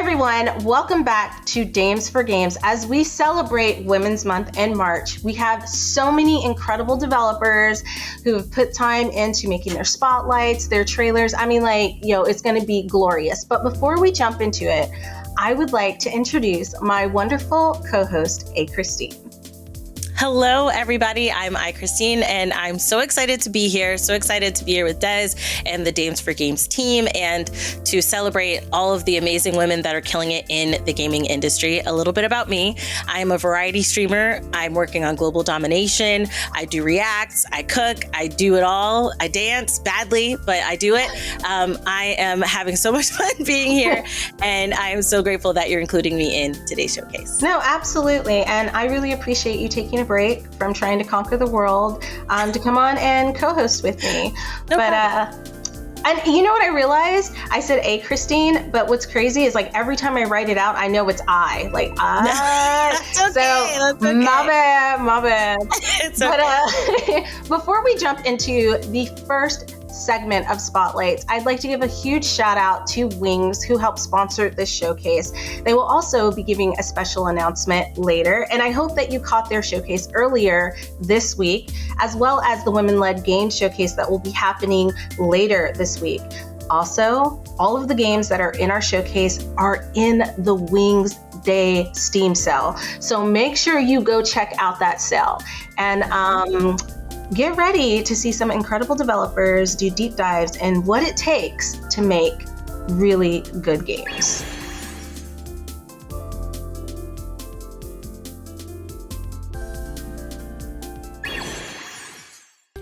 everyone, welcome back to Dames for Games. As we celebrate Women's Month in March, we have so many incredible developers who have put time into making their spotlights, their trailers. I mean, it's going to be glorious. But before we jump into it, I would like to introduce my wonderful co-host, A. Christine. Hello, everybody. I'm Christine, and I'm so excited to be here. So excited to be here with Des and the Dames for Games team and to celebrate all of the amazing women that are killing it in the gaming industry. A little bit about me. I am a variety streamer. I'm working on global domination. I do reacts. I cook. I do it all. I dance badly, but I do it. I am having so much fun being here, and I am so grateful that you're including me in today's showcase. No, absolutely. And I really appreciate you taking a break from trying to conquer the world to come on and co-host with me. And you know what I realized? I said A. Christine, but what's crazy is every time I write it out, I know it's I. That's okay. That's okay. My bad. It's okay. But before we jump into the first segment of Spotlights, I'd like to give a huge shout out to Wings, who helped sponsor this showcase. They will also be giving a special announcement later, and I hope that you caught their showcase earlier this week, as well as the Women-Led Games Showcase that will be happening later this week. Also, all of the games that are in our showcase are in the Wings Day Steam sale, so make sure you go check out that sale. And get ready to see some incredible developers do deep dives in what it takes to make really good games.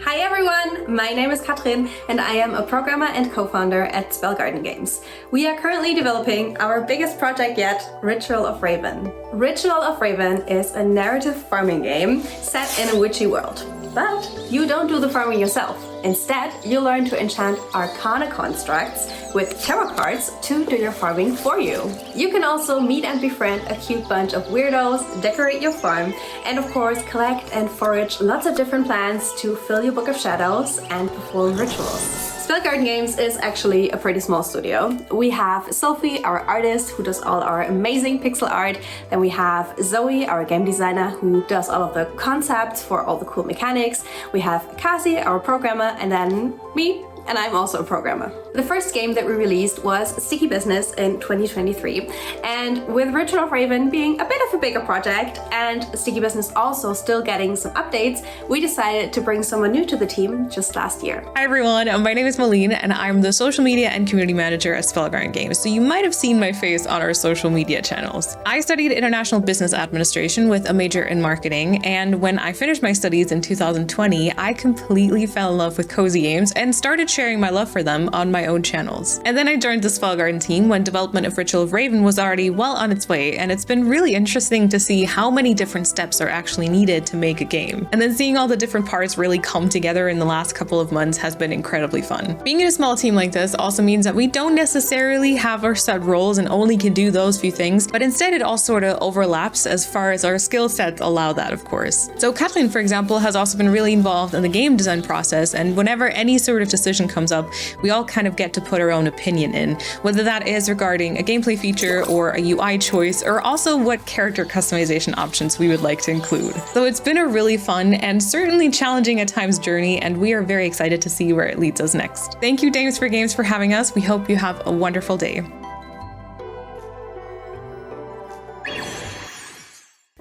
Hi everyone, my name is Katrin and I am a programmer and co-founder at Spellgarden Games. We are currently developing our biggest project yet, Ritual of Raven. Ritual of Raven is a narrative farming game set in a witchy world. But you don't do the farming yourself. Instead, you learn to enchant arcana constructs with tarot cards to do your farming for you. You can also meet and befriend a cute bunch of weirdos, decorate your farm, and of course collect and forage lots of different plants to fill your book of shadows and perform rituals. Spellgarden Games is actually a pretty small studio. We have Sophie, our artist, who does all our amazing pixel art. Then we have Zoe, our game designer, who does all of the concepts for all the cool mechanics. We have Cassie, our programmer, and then me, and I'm also a programmer. The first game that we released was Sticky Business in 2023, and with Ritual of Raven being a bit of a bigger project and Sticky Business also still getting some updates, we decided to bring someone new to the team just last year. Hi everyone, my name is Malene and I'm the social media and community manager at Spellgarden Games, so you might have seen my face on our social media channels. I studied international business administration with a major in marketing, and when I finished my studies in 2020, I completely fell in love with cozy games and started sharing my love for them on my own channels. And then I joined the Spellgarden team when development of Ritual of Raven was already well on its way, and it's been really interesting to see how many different steps are actually needed to make a game. And then seeing all the different parts really come together in the last couple of months has been incredibly fun. Being in a small team like this also means that we don't necessarily have our set roles and only can do those few things, but instead it all sort of overlaps as far as our skill sets allow that, of course. So Kathleen, for example, has also been really involved in the game design process, and whenever any sort of decision comes up, we all kind of get to put our own opinion in, whether that is regarding a gameplay feature or a UI choice, or also what character customization options we would like to include. So it's been a really fun and certainly challenging at times journey, and we are very excited to see where it leads us next. Thank you, Dames for Games, for having us. We hope you have a wonderful day.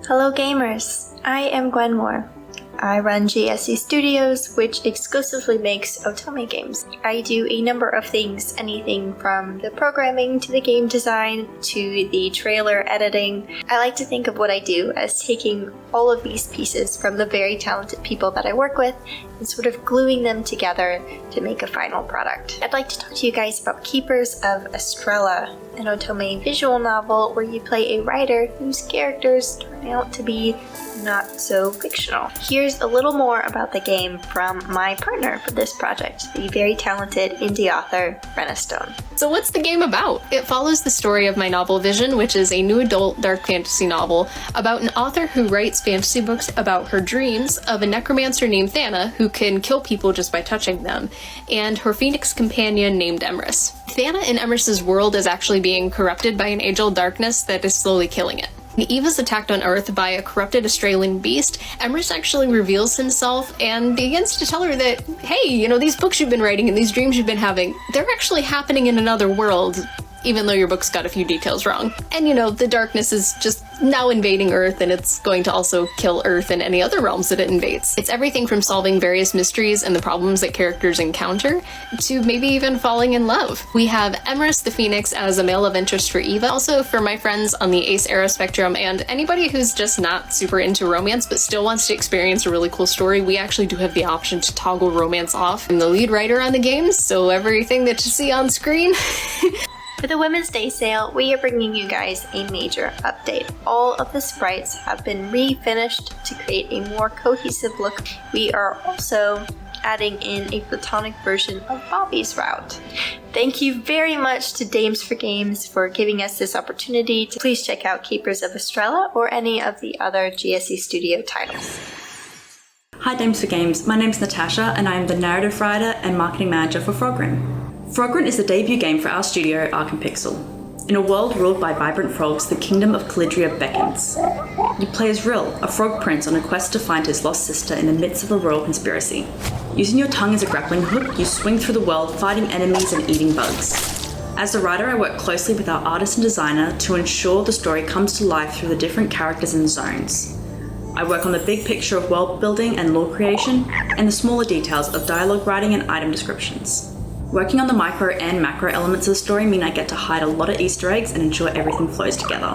Hello gamers, I am Gwen Moore. I run GSC Studios, which exclusively makes otome games. I do a number of things, anything from the programming to the game design to the trailer editing. I like to think of what I do as taking all of these pieces from the very talented people that I work with and sort of gluing them together to make a final product. I'd like to talk to you guys about Keepers of Estrella, an otome visual novel where you play a writer whose characters turn out to be not so fictional. Here's a little more about the game from my partner for this project, the very talented indie author, Brenna Stone. So what's the game about? It follows the story of my novel Vision, which is a new adult dark fantasy novel about an author who writes fantasy books about her dreams of a necromancer named Thana who can kill people just by touching them, and her phoenix companion named Emrys. Thana in Emrys's world is actually being corrupted by an age-old darkness that is slowly killing it. Eve is attacked on Earth by a corrupted Australian beast. Emrys actually reveals himself and begins to tell her that, hey, you know, these books you've been writing and these dreams you've been having, they're actually happening in another world, even though your book's got a few details wrong. And you know, the darkness is just now invading Earth, and it's going to also kill Earth and any other realms that it invades. It's everything from solving various mysteries and the problems that characters encounter, to maybe even falling in love. We have Emrys the Phoenix as a male love interest for Eva. Also, for my friends on the Ace Era spectrum, and anybody who's just not super into romance but still wants to experience a really cool story, we actually do have the option to toggle romance off. I'm the lead writer on the game, so everything that you see on screen For the Women's Day sale, we are bringing you guys a major update. All of the sprites have been refinished to create a more cohesive look. We are also adding in a platonic version of Bobby's route. Thank you very much to Dames for Games for giving us this opportunity. Please check out Keepers of Estrella or any of the other GSE Studio titles. Hi Dames for Games, my name's Natasha and I am the narrative writer and marketing manager for Frogrun. Frogrun is the debut game for our studio, Arc and Pixel. In a world ruled by vibrant frogs, the kingdom of Calidria beckons. You play as Rill, a frog prince on a quest to find his lost sister in the midst of a royal conspiracy. Using your tongue as a grappling hook, you swing through the world fighting enemies and eating bugs. As the writer, I work closely with our artist and designer to ensure the story comes to life through the different characters and zones. I work on the big picture of world building and lore creation, and the smaller details of dialogue writing and item descriptions. Working on the micro and macro elements of the story mean I get to hide a lot of Easter eggs and ensure everything flows together.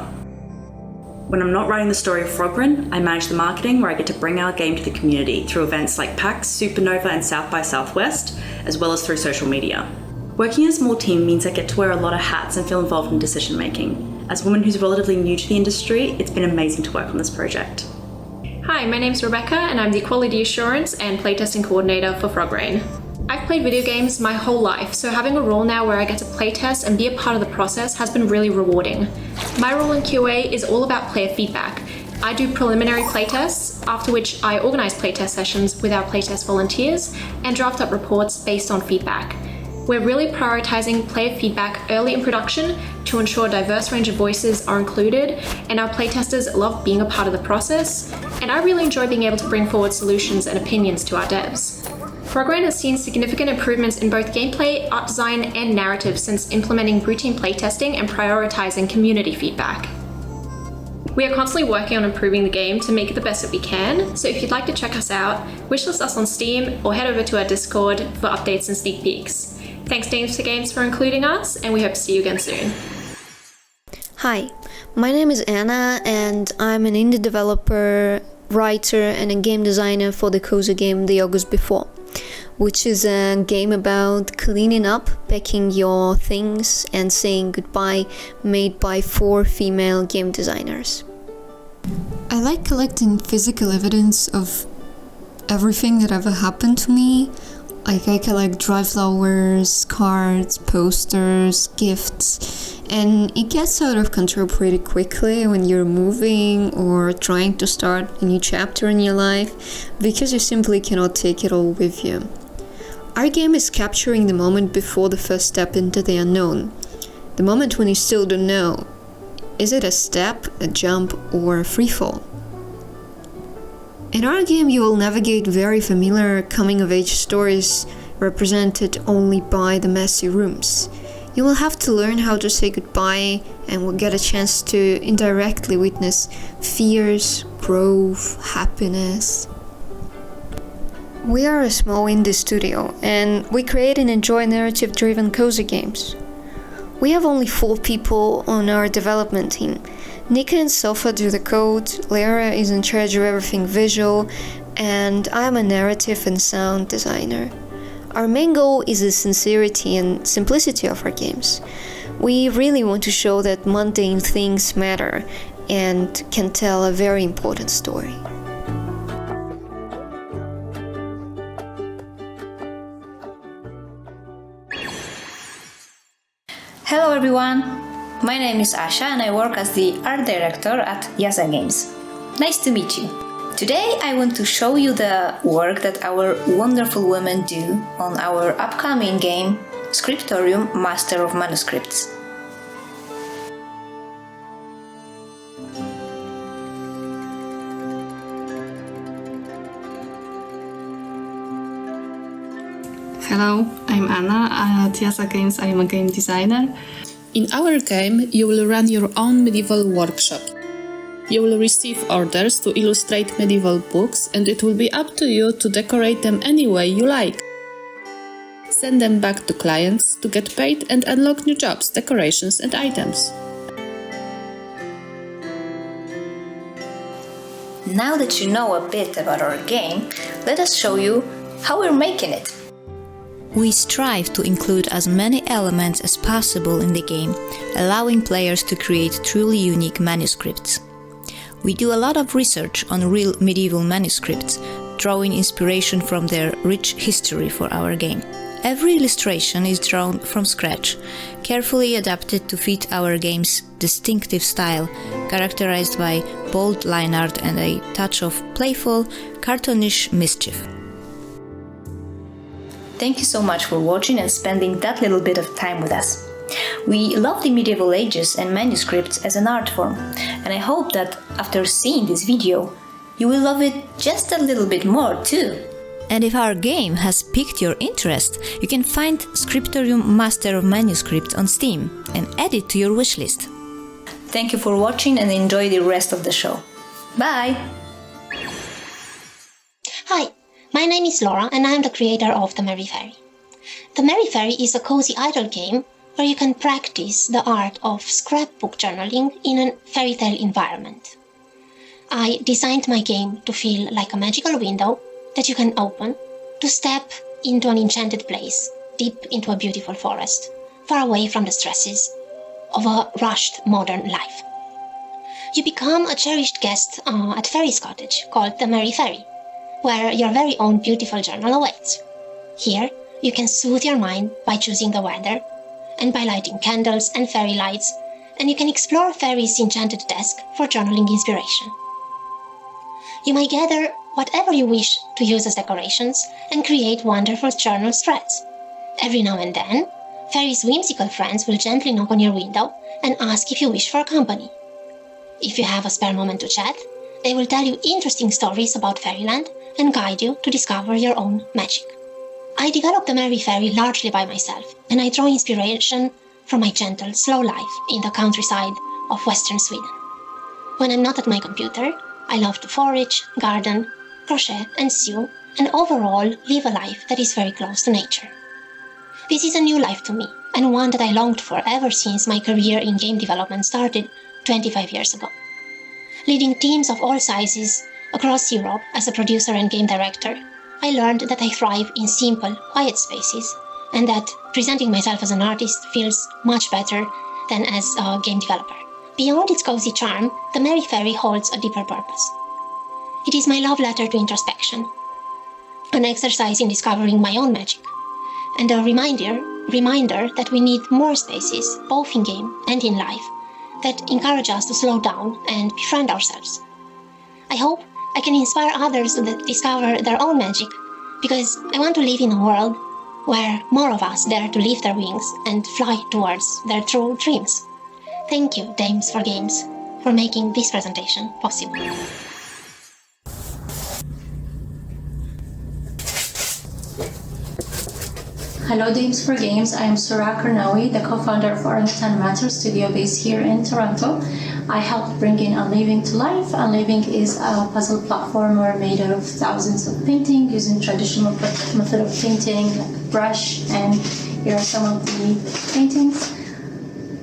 When I'm not writing the story of Frogrun, I manage the marketing where I get to bring our game to the community through events like PAX, Supernova and South by Southwest, as well as through social media. Working in a small team means I get to wear a lot of hats and feel involved in decision making. As a woman who's relatively new to the industry, it's been amazing to work on this project. Hi, my name's Rebecca and I'm the Quality Assurance and Playtesting Coordinator for Frogrun. I've played video games my whole life, so having a role now where I get to playtest and be a part of the process has been really rewarding. My role in QA is all about player feedback. I do preliminary playtests, after which I organise playtest sessions with our playtest volunteers and draft up reports based on feedback. We're really prioritising player feedback early in production to ensure a diverse range of voices are included, and our playtesters love being a part of the process, and I really enjoy being able to bring forward solutions and opinions to our devs. Frogrun has seen significant improvements in both gameplay, art design, and narrative since implementing routine playtesting and prioritising community feedback. We are constantly working on improving the game to make it the best that we can, so if you'd like to check us out, wishlist us on Steam or head over to our Discord for updates and sneak peeks. Thanks Dames for Games for including us, and we hope to see you again soon. Hi, my name is Anna and I'm an indie developer, writer and a game designer for the cozy game The August Before, which is a game about cleaning up, packing your things and saying goodbye, made by 4 female game designers. I like collecting physical evidence of everything that ever happened to me. Like I collect dry flowers, cards, posters, gifts, and it gets out of control pretty quickly when you're moving or trying to start a new chapter in your life, because you simply cannot take it all with you. Our game is capturing the moment before the first step into the unknown, the moment when you still don't know. Is it a step, a jump, or a free fall? In our game, you will navigate very familiar coming-of-age stories represented only by the messy rooms. You will have to learn how to say goodbye and will get a chance to indirectly witness fears, growth, happiness. We are a small indie studio and we create and enjoy narrative-driven cozy games. We have only 4 people on our development team. Nika and Sofa do the code, Lara is in charge of everything visual, and I am a narrative and sound designer. Our main goal is the sincerity and simplicity of our games. We really want to show that mundane things matter and can tell a very important story. Hello everyone! My name is Asha and I work as the art director at Yaza Games. Nice to meet you. Today I want to show you the work that our wonderful women do on our upcoming game, Scriptorium Master of Manuscripts. Hello, I'm Anna. At Yasa Games, I'm a game designer. In our game, you will run your own medieval workshop. You will receive orders to illustrate medieval books, and it will be up to you to decorate them any way you like. Send them back to clients to get paid and unlock new jobs, decorations, and items. Now that you know a bit about our game, let us show you how we're making it. We strive to include as many elements as possible in the game, allowing players to create truly unique manuscripts. We do a lot of research on real medieval manuscripts, drawing inspiration from their rich history for our game. Every illustration is drawn from scratch, carefully adapted to fit our game's distinctive style, characterized by bold line art and a touch of playful, cartoonish mischief. Thank you so much for watching and spending that little bit of time with us. We love the medieval ages and manuscripts as an art form, and I hope that after seeing this video, you will love it just a little bit more too. And if our game has piqued your interest, you can find Scriptorium Master of Manuscripts on Steam and add it to your wishlist. Thank you for watching and enjoy the rest of the show. Bye! Hi, my name is Laura and I am the creator of The Merry Fairy. The Merry Fairy is a cozy idle game where you can practice the art of scrapbook journaling in a fairy tale environment. I designed my game to feel like a magical window that you can open to step into an enchanted place, deep into a beautiful forest, far away from the stresses of a rushed modern life. You become a cherished guest at Fairy's cottage called the Merry Fairy, where your very own beautiful journal awaits. Here, you can soothe your mind by choosing the weather and by lighting candles and fairy lights, and you can explore Fairy's enchanted desk for journaling inspiration. You may gather whatever you wish to use as decorations and create wonderful journal threads. Every now and then, Fairy's whimsical friends will gently knock on your window and ask if you wish for company. If you have a spare moment to chat, they will tell you interesting stories about fairyland and guide you to discover your own magic. I developed the Merry Fairy largely by myself, and I draw inspiration from my gentle, slow life in the countryside of western Sweden. When I'm not at my computer, I love to forage, garden, crochet and sew, and overall live a life that is very close to nature. This is a new life to me, and one that I longed for ever since my career in game development started 25 years ago. Leading teams of all sizes across Europe as a producer and game director, I learned that I thrive in simple, quiet spaces, and that presenting myself as an artist feels much better than as a game developer. Beyond its cozy charm, the Merry Fairy holds a deeper purpose. It is my love letter to introspection, an exercise in discovering my own magic, and a reminder that we need more spaces, both in game and in life, that encourage us to slow down and befriend ourselves. I hope I can inspire others to discover their own magic, because I want to live in a world where more of us dare to lift their wings and fly towards their true dreams. Thank you, Dames for Games, for making this presentation possible. Hello Dames for Games, I am Surah Karnawi, the co-founder of Orangutan Matter studio based here in Toronto. I helped bring in Unleaving to life. Unleaving is a puzzle platformer made of thousands of paintings using traditional method of painting, like brush, and here are some of the paintings.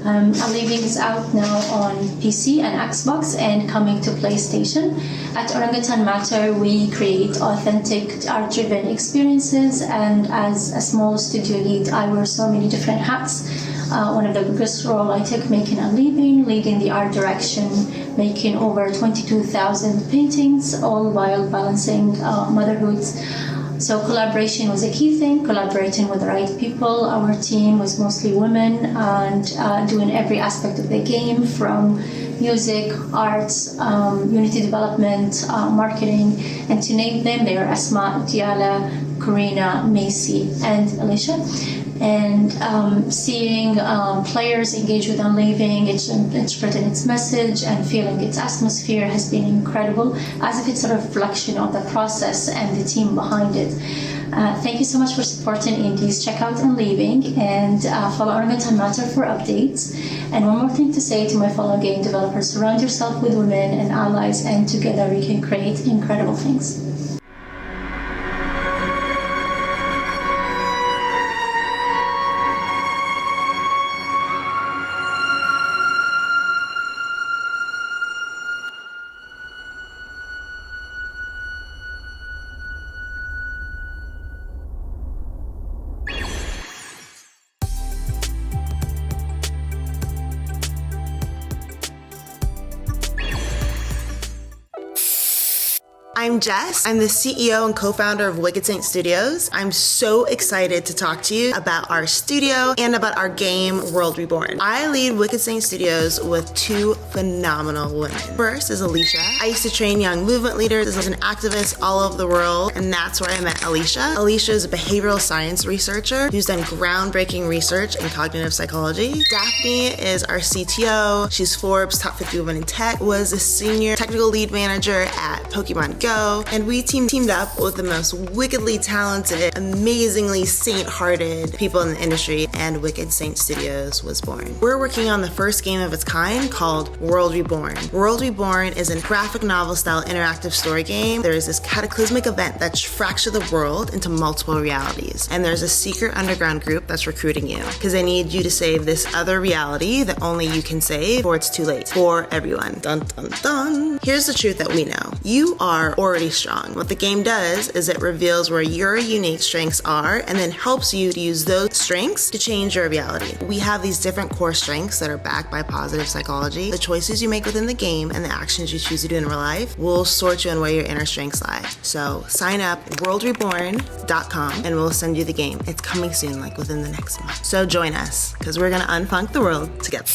Unleaving is out now on PC and Xbox and coming to PlayStation. At Orangutan Matter, we create authentic, art-driven experiences, and as a small studio lead, I wear so many different hats. One of the biggest role I took making Unleaving, leading the art direction, making over 22,000 paintings, all while balancing motherhood. So collaboration was a key thing, collaborating with the right people. Our team was mostly women and doing every aspect of the game, from music, arts, unity development, marketing, and to name them, they are Asma, Diala, Karina, Macy, and Alicia. and seeing players engage with Unleaving, interpreting its message and feeling its atmosphere has been incredible, as if it's a reflection of the process and the team behind it. Thank you so much for supporting indies. Check out Unleaving and follow our event on Matter for updates. And one more thing to say to my fellow game developers: surround yourself with women and allies, and together we can create incredible things. I'm Jess. I'm the CEO and co-founder of Wicked Saint Studios. I'm so excited to talk to you about our studio and about our game, World Reborn. I lead Wicked Saint Studios with two phenomenal women. First is Alicia. I used to train young movement leaders as an activist all over the world, and that's where I met Alicia. Alicia is a behavioral science researcher who's done groundbreaking research in cognitive psychology. Daphne is our CTO. She's Forbes' top 50 women in tech, was a senior technical lead manager at Pokemon Go, and we teamed up with the most wickedly talented, amazingly saint-hearted people in the industry, and Wicked Saint Studios was born. We're working on the first game of its kind called World Reborn. World Reborn is a graphic novel-style interactive story game. There is this cataclysmic event that fractured the world into multiple realities, and there's a secret underground group that's recruiting you because they need you to save this other reality that only you can save before it's too late for everyone. Dun dun dun. Here's the truth that we know. You are already strong. What the game does is it reveals where your unique strengths are and then helps you to use those strengths to change your reality. We have these different core strengths that are backed by positive psychology. The choices you make within the game and the actions you choose to do in real life will sort you on where your inner strengths lie. So sign up worldreborn.com and we'll send you the game. It's coming soon, like within the next month. So join us because we're gonna unfunk the world together.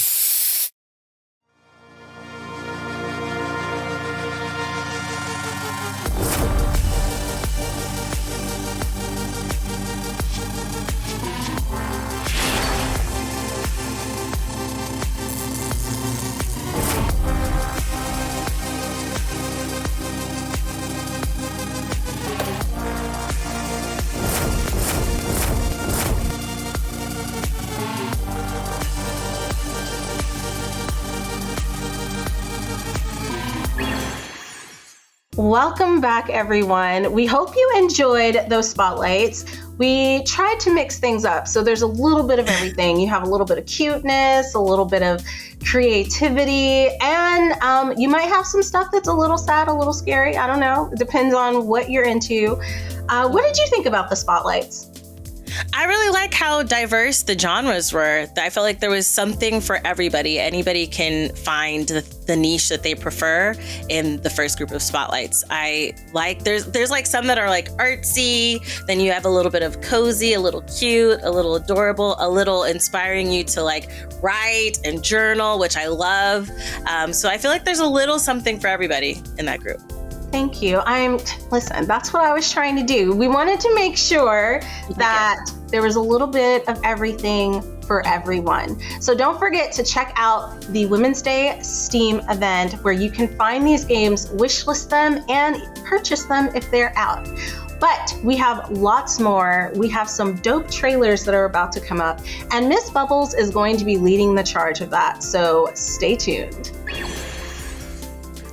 Welcome back, everyone. We hope you enjoyed those spotlights. We tried to mix things up, so there's a little bit of everything. You have a little bit of cuteness, a little bit of creativity, and you might have some stuff that's a little sad, a little scary. I don't know. It depends on what you're into. What did you think about the spotlights? I really like how diverse the genres were. I felt like there was something for everybody. Anybody can find the niche that they prefer in the first group of spotlights. I like there's like some that are like artsy, then you have a little bit of cozy, a little cute, a little adorable, a little inspiring you to like write and journal, which I love. So I feel like there's a little something for everybody in that group. Thank you. Listen, that's what I was trying to do. We wanted to make sure that there was a little bit of everything for everyone. So don't forget to check out the Women's Day Steam event where you can find these games, wishlist them, and purchase them if they're out. But we have lots more. We have some dope trailers that are about to come up, and Miss Bubbles is going to be leading the charge of that. So stay tuned.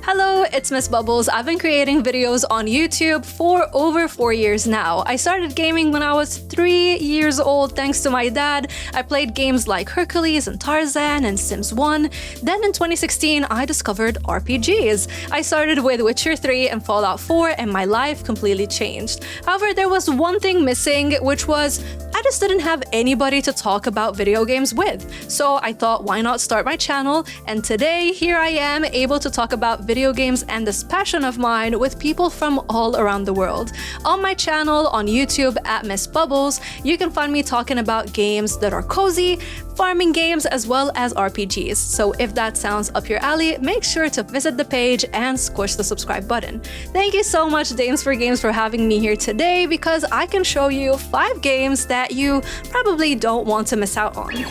Hello, it's Miss Bubbles. I've been creating videos on YouTube for over 4 years now. I started gaming when I was 3 years old thanks to my dad. I played games like Hercules and Tarzan and Sims 1. Then in 2016, I discovered RPGs. I started with Witcher 3 and Fallout 4 and my life completely changed. However, there was one thing missing, which was I just didn't have anybody to talk about video games with. So I thought, why not start my channel? And today, here I am able to talk about video games and this passion of mine with people from all around the world. On my channel on YouTube at Miss Bubbles, you can find me talking about games that are cozy, farming games, as well as RPGs. So if that sounds up your alley, make sure to visit the page and squish the subscribe button. Thank you so much, Dames for Games, for having me here today, because I can show you 5 games that you probably don't want to miss out on.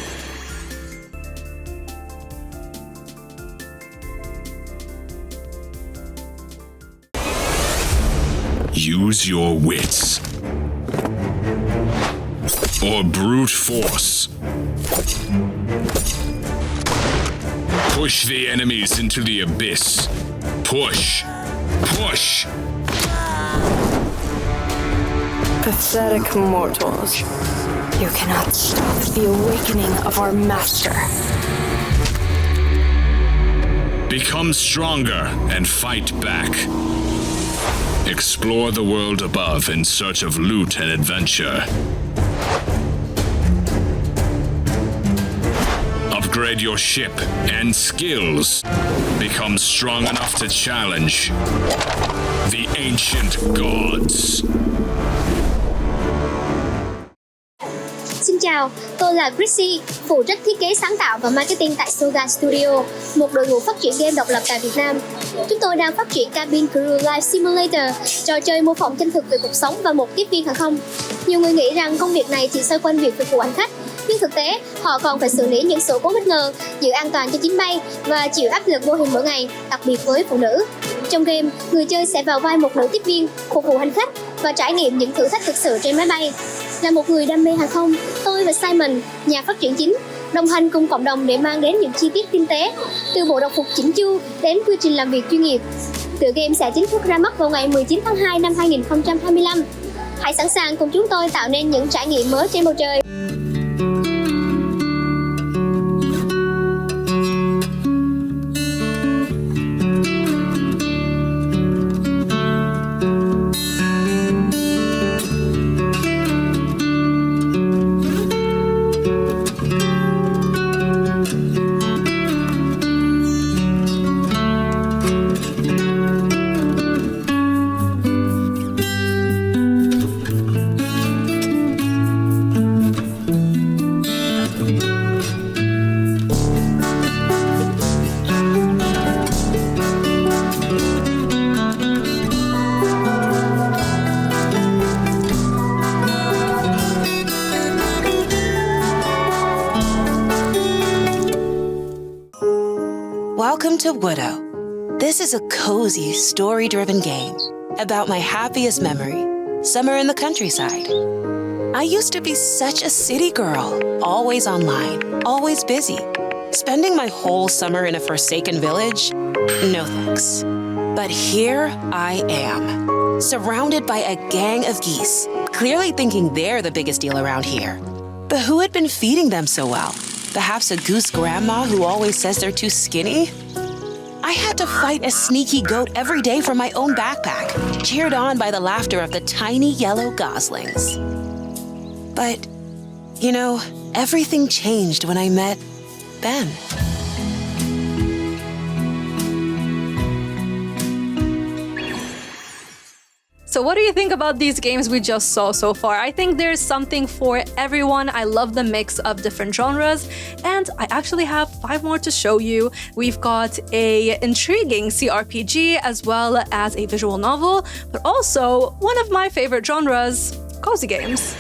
Use your wits. Or brute force. Push the enemies into the abyss. Push. Push! Pathetic mortals. You cannot stop the awakening of our master. Become stronger and fight back. Explore the world above in search of loot and adventure. Upgrade your ship and skills. Become strong enough to challenge the ancient gods. Xin chào, tôi là Chrissy, phụ trách thiết kế sáng tạo và marketing tại Soga Studio, một đội ngũ phát triển game độc lập tại Việt Nam. Chúng tôi đang phát triển Cabin Crew Life Simulator, trò chơi mô phỏng chân thực về cuộc sống và một tiếp viên hàng không. Nhiều người nghĩ rằng công việc này chỉ xoay quanh việc phục vụ hành khách, nhưng thực tế họ còn phải xử lý những sự cố bất ngờ, giữ an toàn cho chuyến bay và chịu áp lực vô hình mỗi ngày, đặc biệt với phụ nữ. Trong game, người chơi sẽ vào vai một nữ tiếp viên, phục vụ hành khách và trải nghiệm những thử thách thực sự trên máy bay. Là một người đam mê hàng không, tôi và Simon, nhà phát triển chính, đồng hành cùng cộng đồng để mang đến những chi tiết tinh tế, từ bộ đồng phục chỉnh chu đến quy trình làm việc chuyên nghiệp. Tựa game sẽ chính thức ra mắt vào ngày 19 tháng 2 năm 2025. Hãy sẵn sàng cùng chúng tôi tạo nên những trải nghiệm mới trên bầu trời. Welcome to Woodo. This is a cozy, story-driven game about my happiest memory, summer in the countryside. I used to be such a city girl, always online, always busy. Spending my whole summer in a forsaken village? No thanks. But here I am, surrounded by a gang of geese, clearly thinking they're the biggest deal around here. But who had been feeding them so well? Perhaps a goose grandma who always says they're too skinny? I had to fight a sneaky goat every day from my own backpack, cheered on by the laughter of the tiny yellow goslings. But, you know, everything changed when I met Ben. So what do you think about these games we just saw so far? I think there's something for everyone. I love the mix of different genres, and I actually have 5 more to show you. We've got a intriguing CRPG as well as a visual novel, but also one of my favorite genres, cozy games.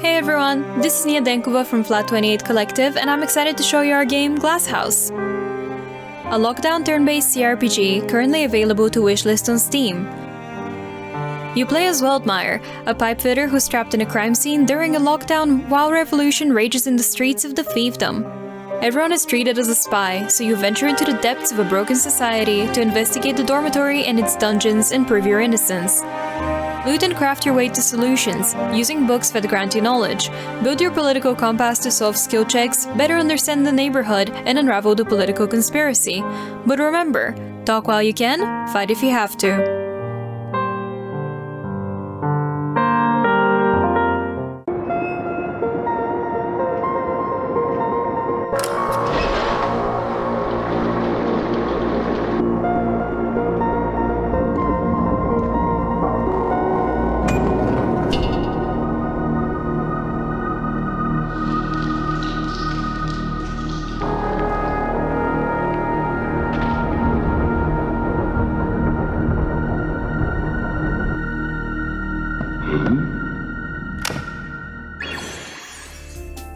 Hey everyone, this is Nia Denkova from Flat 28 Collective, and I'm excited to show you our game Glasshouse, a lockdown turn-based CRPG currently available to wishlist on Steam. You play as Weldmeyer, a pipefitter who's trapped in a crime scene during a lockdown while revolution rages in the streets of the fiefdom. Everyone is treated as a spy, so you venture into the depths of a broken society to investigate the dormitory and its dungeons and prove your innocence. Loot and craft your way to solutions, using books that grant you knowledge. Build your political compass to solve skill checks, better understand the neighborhood, and unravel the political conspiracy. But remember, talk while you can, fight if you have to.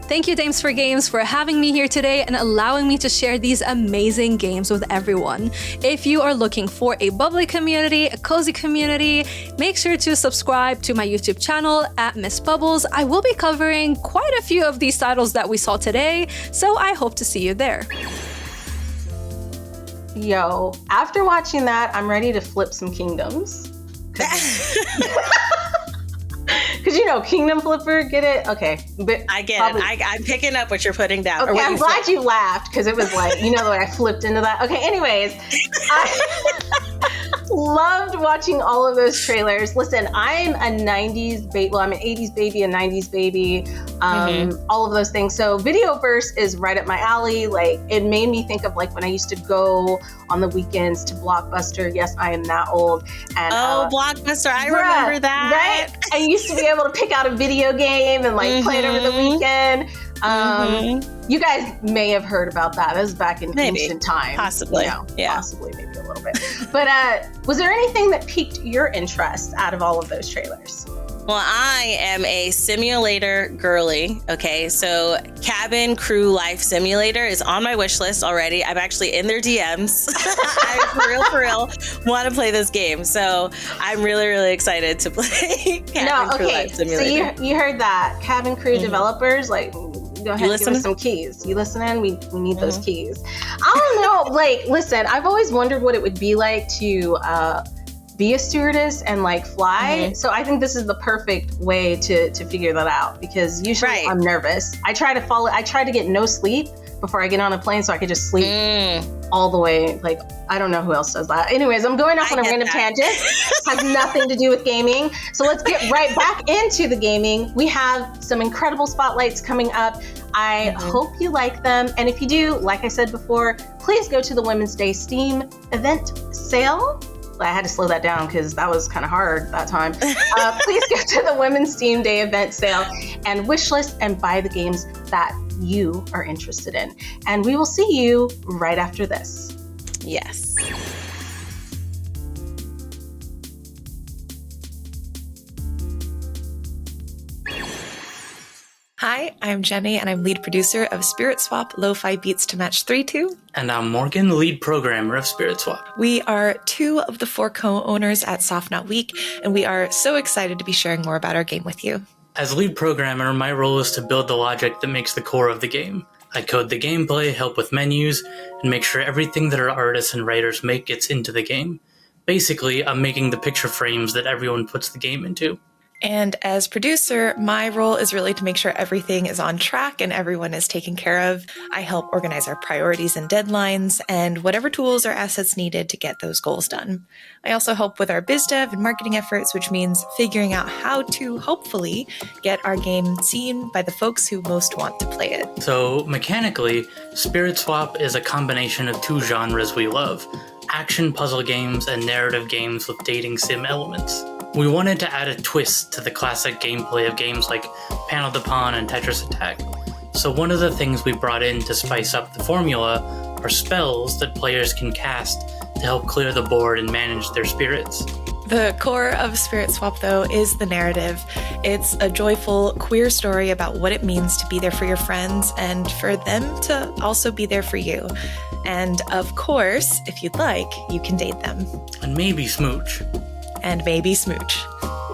Thank you, Dames for Games, for having me here today and allowing me to share these amazing games with everyone. If you are looking for a bubbly community, a cozy community, make sure to subscribe to my YouTube channel at Miss Bubbles. I will be covering quite a few of these titles that we saw today, so I hope to see you there. Yo, after watching that, I'm ready to flip some kingdoms. Because you know, Kingdom Flipper, get it? Okay. But I get it. I'm picking up what you're putting down. Okay, I'm glad you laughed because it was like, you know, the way I flipped into that. Okay, anyways, I loved watching all of those trailers. Listen, I'm a 90s baby, well, I'm an 80s baby, a 90s baby, all of those things. So Videoverse is right up my alley. Like, it made me think of like when I used to go on the weekends to Blockbuster. Yes, I am that old. And Blockbuster, I remember that. Right? I used to be able to pick out a video game and like play it over the weekend. You guys may have heard about that. That was back in ancient times. Possibly. You know, possibly, maybe a little bit. But was there anything that piqued your interest out of all of those trailers? Well, I am a simulator girly. Okay, so Cabin Crew Life Simulator is on my wish list already. I'm actually in their DMs. I for real want to play this game. So I'm really excited to play Cabin Crew Life Simulator. So you heard that. Cabin Crew developers, like, go ahead and give us some keys. You listening? We need those keys. I don't know. Like, listen, I've always wondered what it would be like to be a stewardess and like fly. So I think this is the perfect way to figure that out, because usually I'm nervous. I try to get no sleep before I get on a plane so I could just sleep all the way. Like, I don't know who else does that. Anyways, I'm going off on a random tangent. Has nothing to do with gaming. So let's get right back into the gaming. We have some incredible spotlights coming up. I hope you like them. And if you do, like I said before, please go to the Women's Day Steam event sale. I had to slow that down because that was kind of hard that time. Please go to the Women's Steam Day event sale and wishlist and buy the games that you are interested in. And we will see you right after this. Yes. Hi, I'm Jenny, and I'm lead producer of Spirit Swap Lo-Fi Beats to Match 3-2. And I'm Morgan, lead programmer of Spirit Swap. We are 2 of the 4 co-owners at Soft Not Week, and we are so excited to be sharing more about our game with you. As lead programmer, my role is to build the logic that makes the core of the game. I code the gameplay, help with menus, and make sure everything that our artists and writers make gets into the game. Basically, I'm making the picture frames that everyone puts the game into. And as producer, my role is really to make sure everything is on track and everyone is taken care of. I help organize our priorities and deadlines and whatever tools or assets needed to get those goals done. I also help with our biz dev and marketing efforts, which means figuring out how to hopefully get our game seen by the folks who most want to play it. So mechanically, Spirit Swap is a combination of 2 genres we love: action puzzle games and narrative games with dating sim elements. We wanted to add a twist to the classic gameplay of games like Panel de Pon and Tetris Attack. So one of the things we brought in to spice up the formula are spells that players can cast to help clear the board and manage their spirits. The core of Spirit Swap, though, is the narrative. It's a joyful, queer story about what it means to be there for your friends and for them to also be there for you. And of course, if you'd like, you can date them. And maybe smooch. And maybe smooch.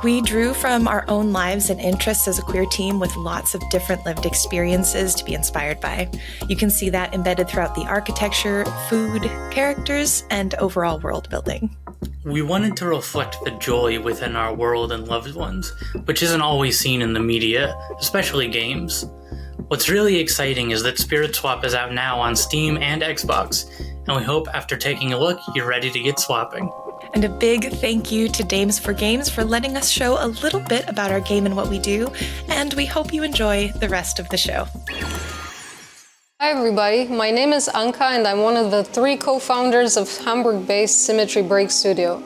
We drew from our own lives and interests as a queer team with lots of different lived experiences to be inspired by. You can see that embedded throughout the architecture, food, characters, and overall world building. We wanted to reflect the joy within our world and loved ones, which isn't always seen in the media, especially games. What's really exciting is that Spirit Swap is out now on Steam and Xbox, and we hope after taking a look, you're ready to get swapping. And a big thank you to Dames for Games for letting us show a little bit about our game and what we do, and we hope you enjoy the rest of the show. Hi everybody, my name is Anka and I'm one of the 3 co-founders of Hamburg-based Symmetry Break Studio.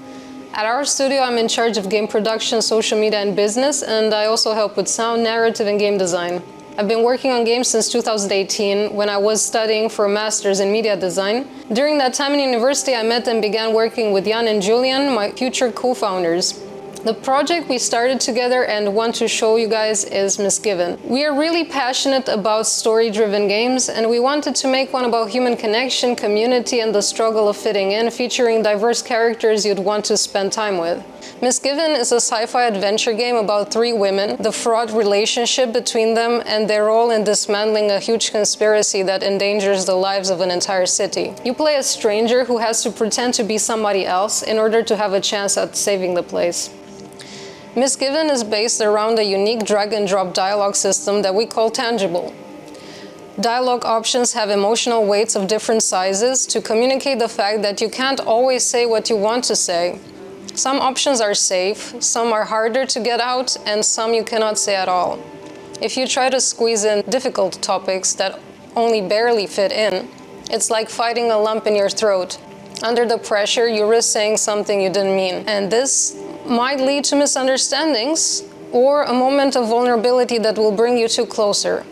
At our studio, I'm in charge of game production, social media and business, and I also help with sound, narrative and game design. I've been working on games since 2018 when I was studying for a master's in media design. During that time in university, I met and began working with Jan and Julian, my future co-founders. The project we started together and want to show you guys is Misgiven. We are really passionate about story-driven games, and we wanted to make one about human connection, community, and the struggle of fitting in, featuring diverse characters you'd want to spend time with. Misgiven is a sci-fi adventure game about 3 women, the fraught relationship between them, and their role in dismantling a huge conspiracy that endangers the lives of an entire city. You play a stranger who has to pretend to be somebody else in order to have a chance at saving the place. Misgiven is based around a unique drag-and-drop dialogue system that we call Tangible. Dialogue options have emotional weights of different sizes to communicate the fact that you can't always say what you want to say. Some options are safe, some are harder to get out, and some you cannot say at all. If you try to squeeze in difficult topics that only barely fit in, it's like fighting a lump in your throat. Under the pressure, you risk saying something you didn't mean, and this might lead to misunderstandings or a moment of vulnerability that will bring you two closer.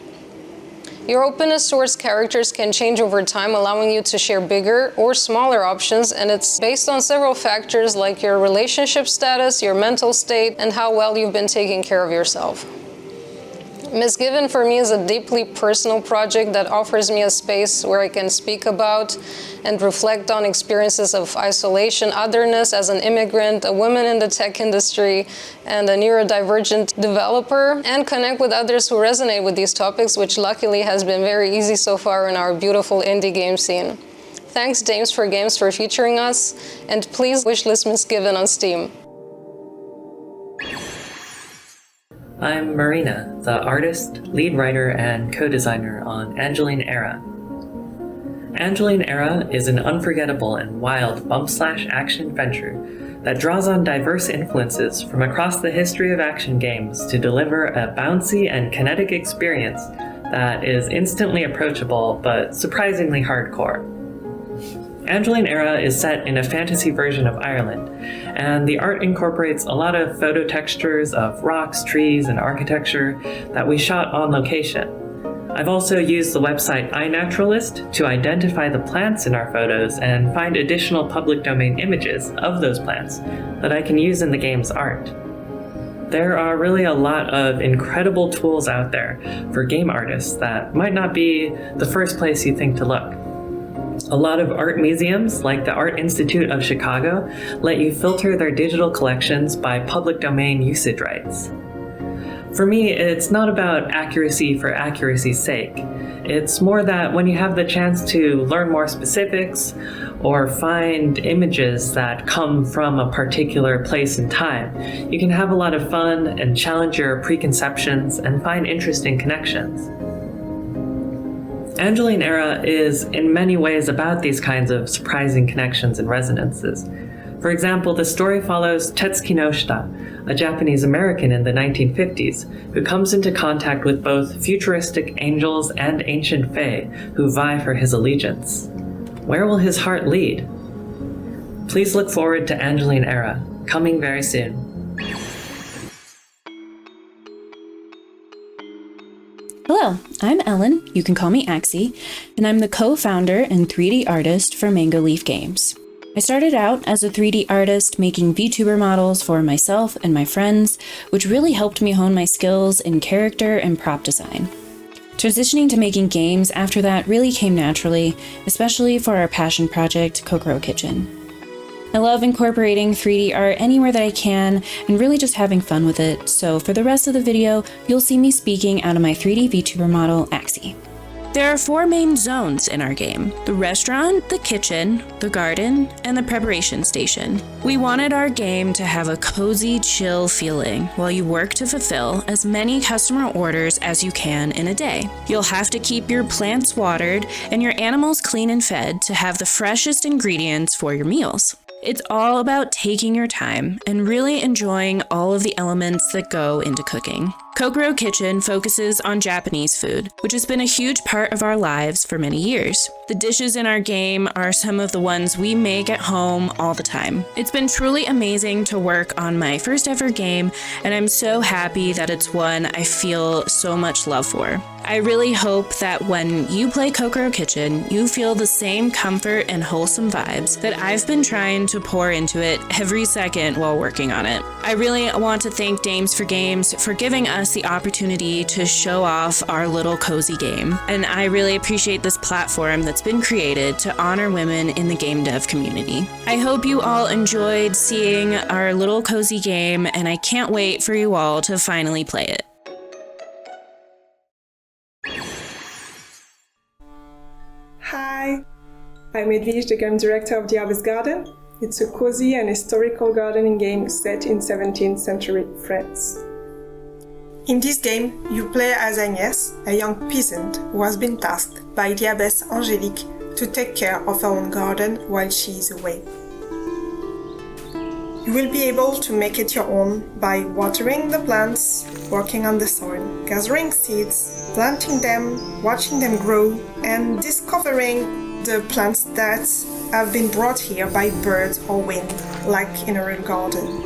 Your openness towards characters can change over time, allowing you to share bigger or smaller options, and it's based on several factors like your relationship status, your mental state, and how well you've been taking care of yourself. Misgiven for me is a deeply personal project that offers me a space where I can speak about and reflect on experiences of isolation, otherness as an immigrant, a woman in the tech industry, and a neurodivergent developer, and connect with others who resonate with these topics, which luckily has been very easy so far in our beautiful indie game scene. Thanks Dames for Games for featuring us, and please wishlist Misgiven on Steam. I'm Marina, the artist, lead writer, and co-designer on Angeline Era. Angeline Era is an unforgettable and wild bump/action adventure that draws on diverse influences from across the history of action games to deliver a bouncy and kinetic experience that is instantly approachable but surprisingly hardcore. Angeline Era is set in a fantasy version of Ireland, and the art incorporates a lot of photo textures of rocks, trees, and architecture that we shot on location. I've also used the website iNaturalist to identify the plants in our photos and find additional public domain images of those plants that I can use in the game's art. There are really a lot of incredible tools out there for game artists that might not be the first place you think to look. A lot of art museums, like the Art Institute of Chicago, let you filter their digital collections by public domain usage rights. For me, it's not about accuracy for accuracy's sake. It's more that when you have the chance to learn more specifics or find images that come from a particular place and time, you can have a lot of fun and challenge your preconceptions and find interesting connections. Angeline Era is in many ways about these kinds of surprising connections and resonances. For example, the story follows Tetsuki Noshita, a Japanese American in the 1950s, who comes into contact with both futuristic angels and ancient fae who vie for his allegiance. Where will his heart lead? Please look forward to Angeline Era, coming very soon. Hello, I'm Ellen, you can call me Axie, and I'm the co-founder and 3D artist for Mango Leaf Games. I started out as a 3D artist making VTuber models for myself and my friends, which really helped me hone my skills in character and prop design. Transitioning to making games after that really came naturally, especially for our passion project, Kokoro Kitchen. I love incorporating 3D art anywhere that I can and really just having fun with it, so for the rest of the video, you'll see me speaking out of my 3D VTuber model, Axie. There are 4 main zones in our game: the restaurant, the kitchen, the garden, and the preparation station. We wanted our game to have a cozy, chill feeling while you work to fulfill as many customer orders as you can in a day. You'll have to keep your plants watered and your animals clean and fed to have the freshest ingredients for your meals. It's all about taking your time and really enjoying all of the elements that go into cooking. Kokoro Kitchen focuses on Japanese food, which has been a huge part of our lives for many years. The dishes in our game are some of the ones we make at home all the time. It's been truly amazing to work on my first ever game, and I'm so happy that it's one I feel so much love for. I really hope that when you play Kokoro Kitchen, you feel the same comfort and wholesome vibes that I've been trying to pour into it every second while working on it. I really want to thank Dames for Games for giving us the opportunity to show off our little cozy game, and I really appreciate this platform that's been created to honor women in the game dev community. I hope you all enjoyed seeing our little cozy game, and I can't wait for you all to finally play it. Hi, I'm Edwige, the game director of the Abbess Garden. It's a cozy and historical gardening game set in 17th century France. In this game, you play as Agnès, a young peasant who has been tasked by the Abbess Angelique to take care of her own garden while she is away. You will be able to make it your own by watering the plants, working on the soil, gathering seeds, planting them, watching them grow, and discovering the plants that have been brought here by birds or wind, like in a real garden.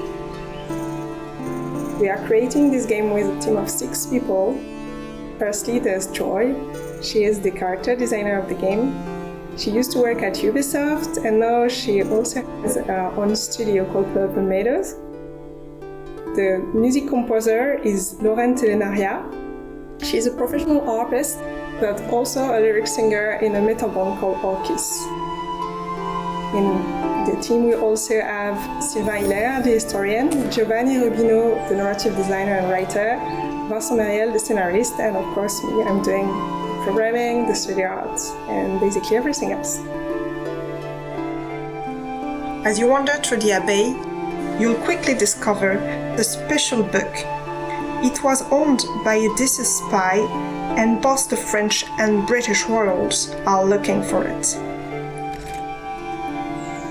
We are creating this game with a team of 6 people. Firstly, there's Joy. She is the character designer of the game. She used to work at Ubisoft, and now she also has her own studio called Purple Meadows. The music composer is Lauren Telenaria. She's a professional artist, but also a lyric singer in a metal band called Orchis. In the team we also have Sylvain Hilaire, the historian, Giovanni Rubino, the narrative designer and writer, Vincent Mariel, the scenarist, and of course me, I'm doing programming, the studio art, and basically everything else. As you wander through the abbey, you'll quickly discover the special book. It was owned by a deceased spy, and both the French and British royals are looking for it.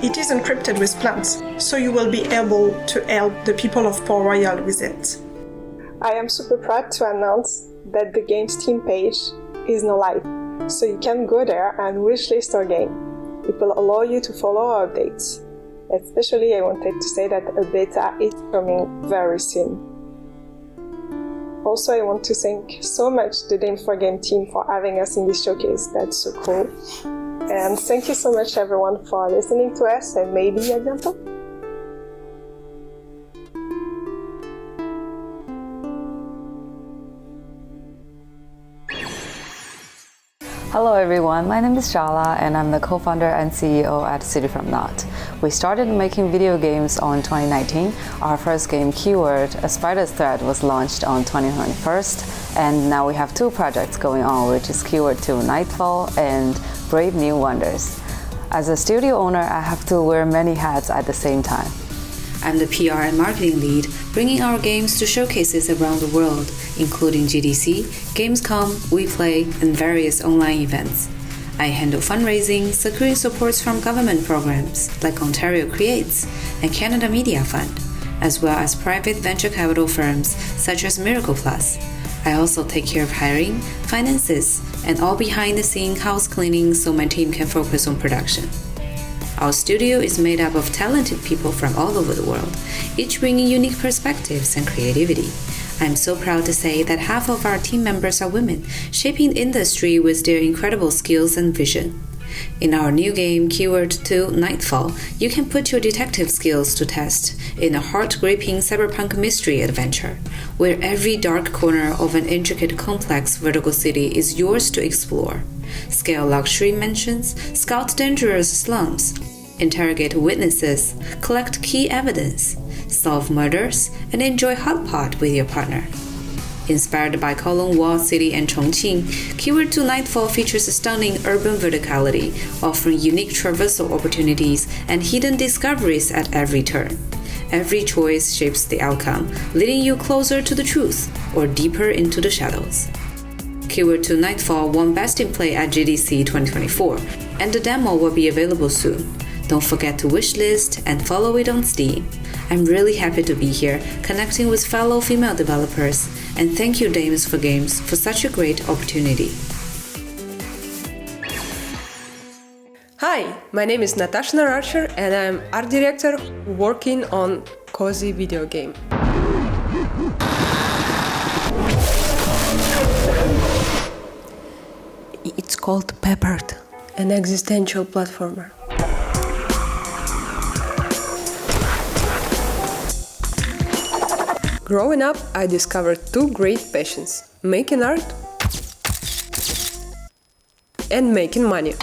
It is encrypted with plants, so you will be able to help the people of Port Royal with it. I am super proud to announce that the game's Steam page is now live, so you can go there and wishlist our game. It will allow you to follow our updates. Especially, I wanted to say that a beta is coming very soon. Also, I want to thank so much the Dames for Game team for having us in this showcase. That's so cool. And thank you so much everyone for listening to us, and maybe à bientôt. Hello everyone, my name is Shala and I'm the co-founder and CEO at City from Naught. We started making video games on 2019. Our first game, Keyword, A Spider's Thread, was launched on 2021, and now we have 2 projects going on, which is Keyword 2 Nightfall and Brave New Wonders. As a studio owner, I have to wear many hats at the same time. I'm the PR and marketing lead, bringing our games to showcases around the world, including GDC, Gamescom, WePlay, and various online events. I handle fundraising, securing supports from government programs like Ontario Creates and Canada Media Fund, as well as private venture capital firms such as Miracle Plus. I also take care of hiring, finances, and all behind-the-scenes house cleaning so my team can focus on production. Our studio is made up of talented people from all over the world, each bringing unique perspectives and creativity. I'm so proud to say that half of our team members are women, shaping the industry with their incredible skills and vision. In our new game, Keyword 2 Nightfall, you can put your detective skills to test in a heart-gripping cyberpunk mystery adventure, where every dark corner of an intricate, complex vertical city is yours to explore. Scale luxury mansions, scout dangerous slums, interrogate witnesses, collect key evidence, solve murders, and enjoy hot pot with your partner. Inspired by Kowloon Walled City and Chongqing, Keyword 2 Nightfall features a stunning urban verticality, offering unique traversal opportunities and hidden discoveries at every turn. Every choice shapes the outcome, leading you closer to the truth or deeper into the shadows. Keyword 2 Nightfall won Best in Play at GDC 2024, and the demo will be available soon. Don't forget to wishlist and follow it on Steam. I'm really happy to be here, connecting with fellow female developers, and thank you Dames for Games for such a great opportunity. Hi, my name is Natasha Archer and I'm art director working on cozy video game. It's called Peppered, an existential platformer. Growing up, I discovered two great passions: making art and making money.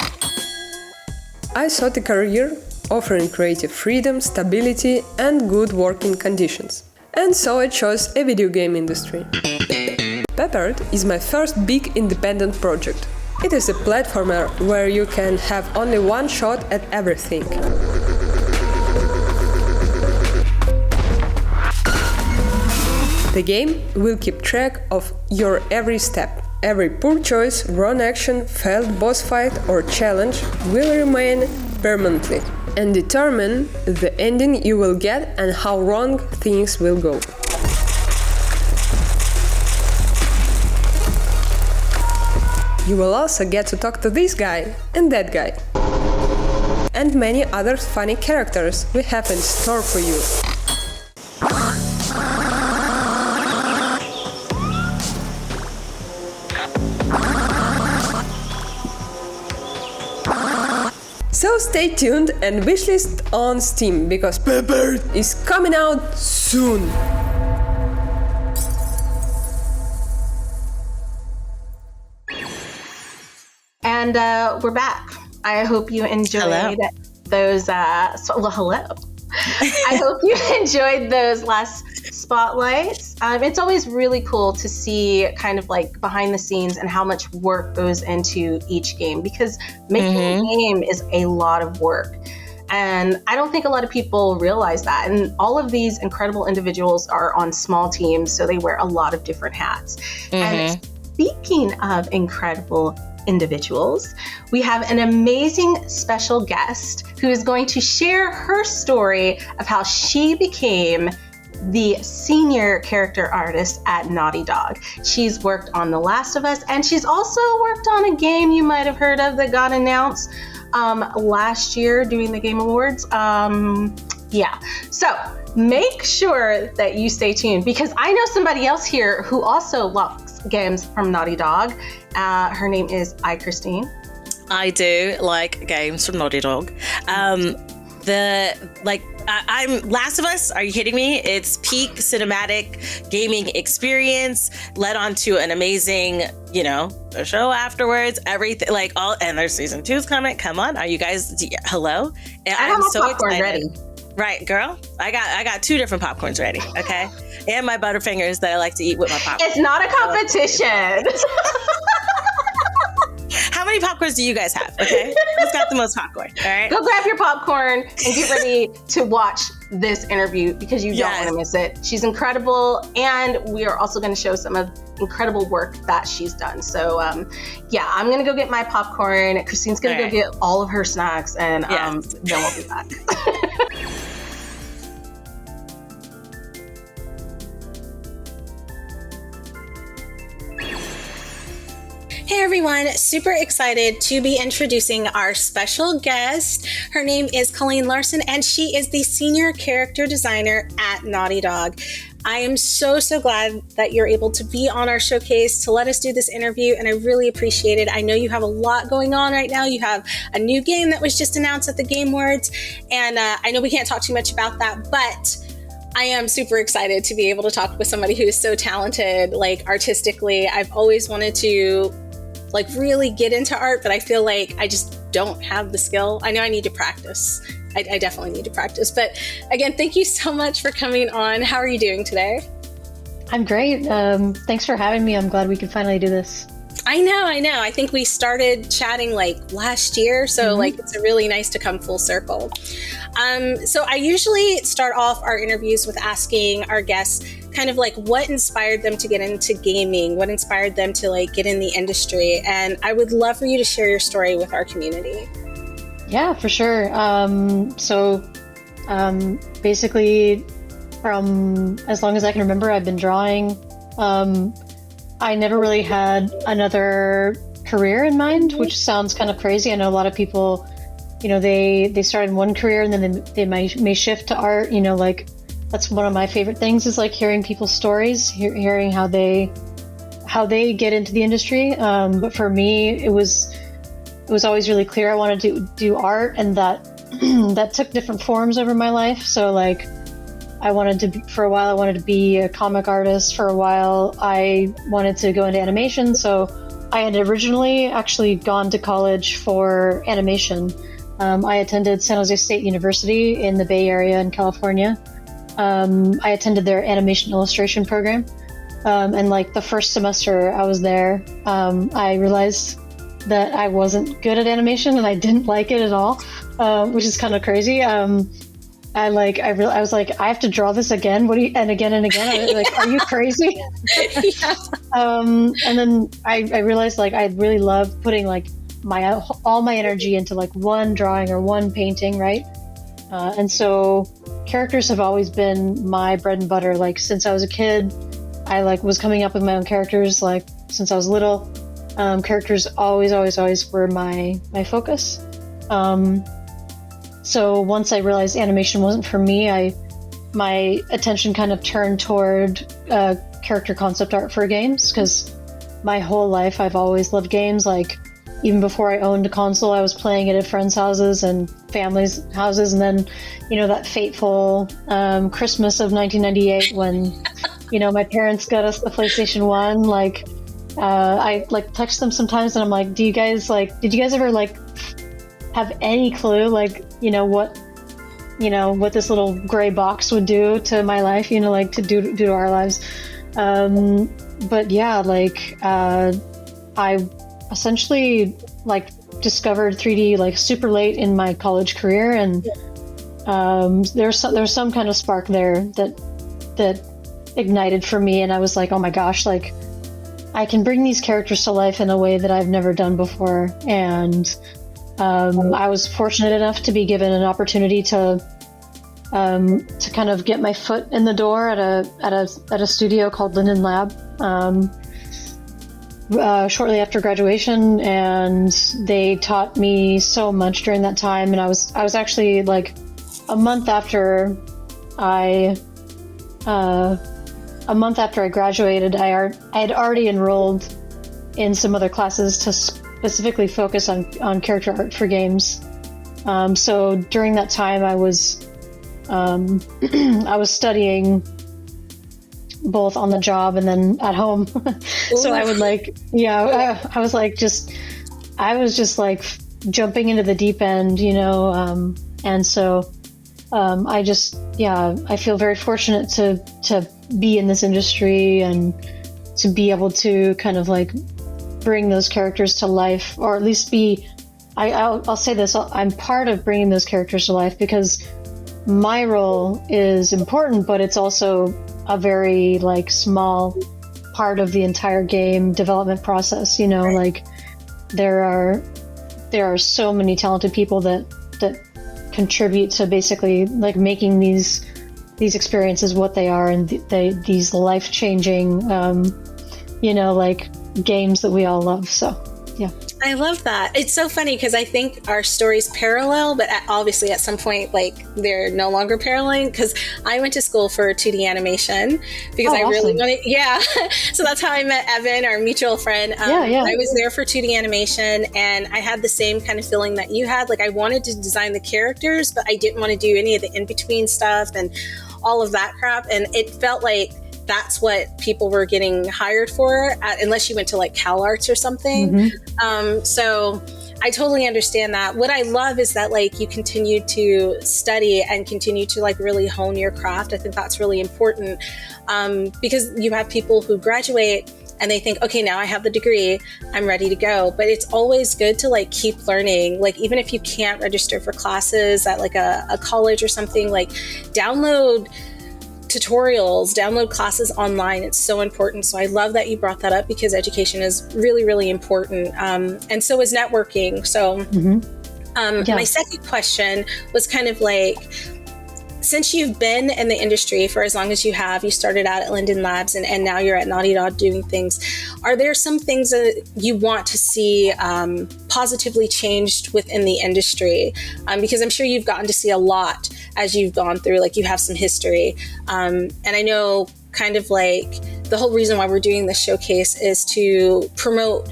I sought a career offering creative freedom, stability, and good working conditions. And so I chose a video game industry. Peppered is my first big independent project. It is a platformer where you can have only one shot at everything. The game will keep track of your every step. Every poor choice, wrong action, failed boss fight or challenge will remain permanently and determine the ending you will get and how wrong things will go. You will also get to talk to this guy and that guy. And many other funny characters we have in store for you. So stay tuned and wishlist on Steam because Peppered is coming out soon! And we're back. I hope you enjoyed those. Hello. I hope you enjoyed those last spotlights. It's always really cool to see kind of like behind the scenes and how much work goes into each game, because making a game is a lot of work. And I don't think a lot of people realize that. And all of these incredible individuals are on small teams, so they wear a lot of different hats. And speaking of incredible individuals, we have an amazing special guest who is going to share her story of how she became the senior character artist at Naughty Dog. She's worked on The Last of Us, and she's also worked on a game you might have heard of that got announced last year during the Game Awards. So make sure that you stay tuned, because I know somebody else here who also loves games from Naughty Dog. Her name is Christine. I do like games from Naughty Dog. I'm Last of Us. Are you kidding me? It's peak cinematic gaming experience led on to an amazing, a show afterwards, everything and there's season 2's coming. Come on. Are you guys, hello? And I have my so popcorn excited. ready. Right, girl. I got 2 different popcorns ready. Okay. And my Butterfingers that I like to eat with my popcorn. It's not a competition. How many popcorns do you guys have? Okay. Who's got the most popcorn? All right. Go grab your popcorn and get ready to watch this interview, because you don't want to miss it. She's incredible. And we are also going to show some of incredible work that she's done. So I'm going to go get my popcorn. Christine's going to go get all of her snacks, and then we'll be back. Hey everyone, super excited to be introducing our special guest. Her name is Colleen Larson, and she is the senior character designer at Naughty Dog. I am so glad that you're able to be on our showcase to let us do this interview, and I really appreciate it. I know you have a lot going on right now. You have a new game that was just announced at the Game Awards, and I know we can't talk too much about that, but I am super excited to be able to talk with somebody who is so talented, like artistically. I've always wanted to like really get into art, but I feel like I just don't have the skill. I know I need to practice. I definitely need to practice. But again, thank you so much for coming on. How are you doing today? I'm great. Thanks for having me. I'm glad we could finally do this. I know. I think we started chatting like last year. So like it's really nice to come full circle. So I usually start off our interviews with asking our guests kind of like what inspired them to get into gaming, what inspired them to like get in the industry. And I would love for you to share your story with our community. Yeah, for sure. Basically from as long as I can remember, I've been drawing. I never really had another career in mind, which sounds kind of crazy. I know a lot of people, you know, they start in one career and then they may shift to art. You know, like that's one of my favorite things is like hearing people's stories, hearing how they get into the industry. But for me, it was always really clear I wanted to do art, and that took different forms over my life. So like for a while I wanted to be a comic artist. For a while I wanted to go into animation. So I had originally actually gone to college for animation. I attended San Jose State University in the Bay Area in California. I attended their animation illustration program. And like the first semester I was there, I realized that I wasn't good at animation and I didn't like it at all, which is kind of crazy. I was like, I have to draw this again. And again and again. I was like, are you crazy? And then I realized like I really love putting like all my energy into like one drawing or one painting, right? And so characters have always been my bread and butter. Like since I was a kid, I like was coming up with my own characters. Like since I was little, characters always were my focus. So once I realized animation wasn't for me, my attention kind of turned toward character concept art for games, because my whole life I've always loved games. Like even before I owned a console, I was playing it at friends' houses and families' houses. And then, you know, that fateful Christmas of 1998 when, you know, my parents got us the PlayStation 1, like I like text them sometimes and I'm like, did you guys ever like have any clue, like, you know, what this little gray box would do to my life, you know, like to do to our lives. But yeah, like I essentially like discovered 3D like super late in my college career, and there's some kind of spark there that ignited for me, and I was like, oh my gosh, like I can bring these characters to life in a way that I've never done before. And I was fortunate enough to be given an opportunity to kind of get my foot in the door at a studio called Linden Lab shortly after graduation, and they taught me so much during that time. And I was actually like a month after I graduated, I had already enrolled in some other classes to specifically focus on character art for games. So during that time, I was studying both on the job and then at home. So I would like, I was just like jumping into the deep end, you know. And so I feel very fortunate to be in this industry and to be able to kind of like bring those characters to life, or at least I'll say this, I'm part of bringing those characters to life, because my role is important, but it's also a very like small part of the entire game development process, you know. Like there are so many talented people that contribute to basically like making these experiences what they are, and these life-changing you know, like games that we all love. So Yeah. I love that. It's so funny because I think our stories parallel, but obviously at some point, like, they're no longer paralleling, because I went to school for 2D animation because I really wanted, so that's how I met Evan, our mutual friend. I was there for 2D animation, and I had the same kind of feeling that you had. Like, I wanted to design the characters, but I didn't want to do any of the in-between stuff and all of that crap. And it felt like that's what people were getting hired for, unless you went to like CalArts or something. So I totally understand that. What I love is that, like, you continue to study and continue to, like, really hone your craft. I think that's really important, because you have people who graduate and they think, okay, now I have the degree, I'm ready to go. But it's always good to, like, keep learning. Like, even if you can't register for classes at like a college or something, like, download tutorials, download classes online. It's so important. So I love that you brought that up, because education is really, really important. And so is networking. So my second question was kind of like, since you've been in the industry for as long as you have, you started out at Linden Labs and now you're at Naughty Dog doing things, are there some things that you want to see positively changed within the industry? Because I'm sure you've gotten to see a lot as you've gone through, like, you have some history. And I know kind of like the whole reason why we're doing this showcase is to promote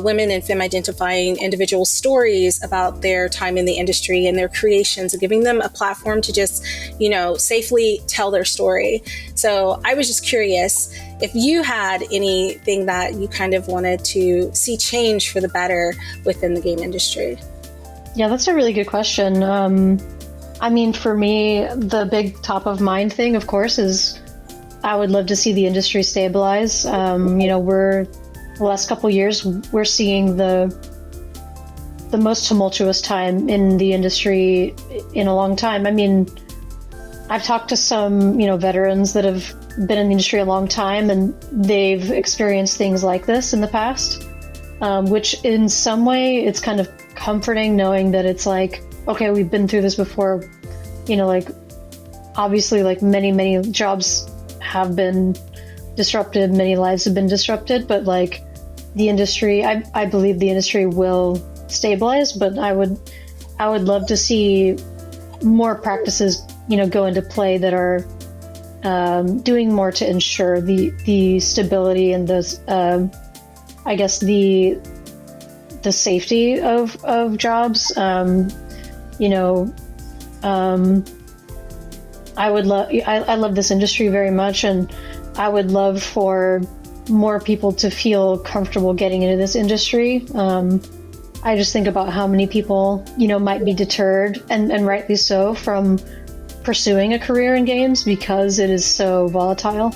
women and femme identifying individual stories about their time in the industry and their creations, and giving them a platform to just, you know, safely tell their story. So I was just curious if you had anything that you kind of wanted to see change for the better within the game industry. Yeah, that's a really good question. I mean, for me, the big top of mind thing, of course, is I would love to see the industry stabilize. You know, the last couple of years, we're seeing the most tumultuous time in the industry in a long time. I mean, I've talked to some, you know, veterans that have been in the industry a long time, and they've experienced things like this in the past, which in some way it's kind of comforting knowing that it's like, okay, we've been through this before. You know, like, obviously, like, many jobs have been disrupted, many lives have been disrupted, but like the industry, I believe the industry will stabilize, but I would love to see more practices, you know, go into play that are doing more to ensure the stability and the I guess the safety of jobs. You know, I love this industry very much, and I would love for more people to feel comfortable getting into this industry. I just think about how many people, you know, might be deterred, and rightly so, from pursuing a career in games because it is so volatile.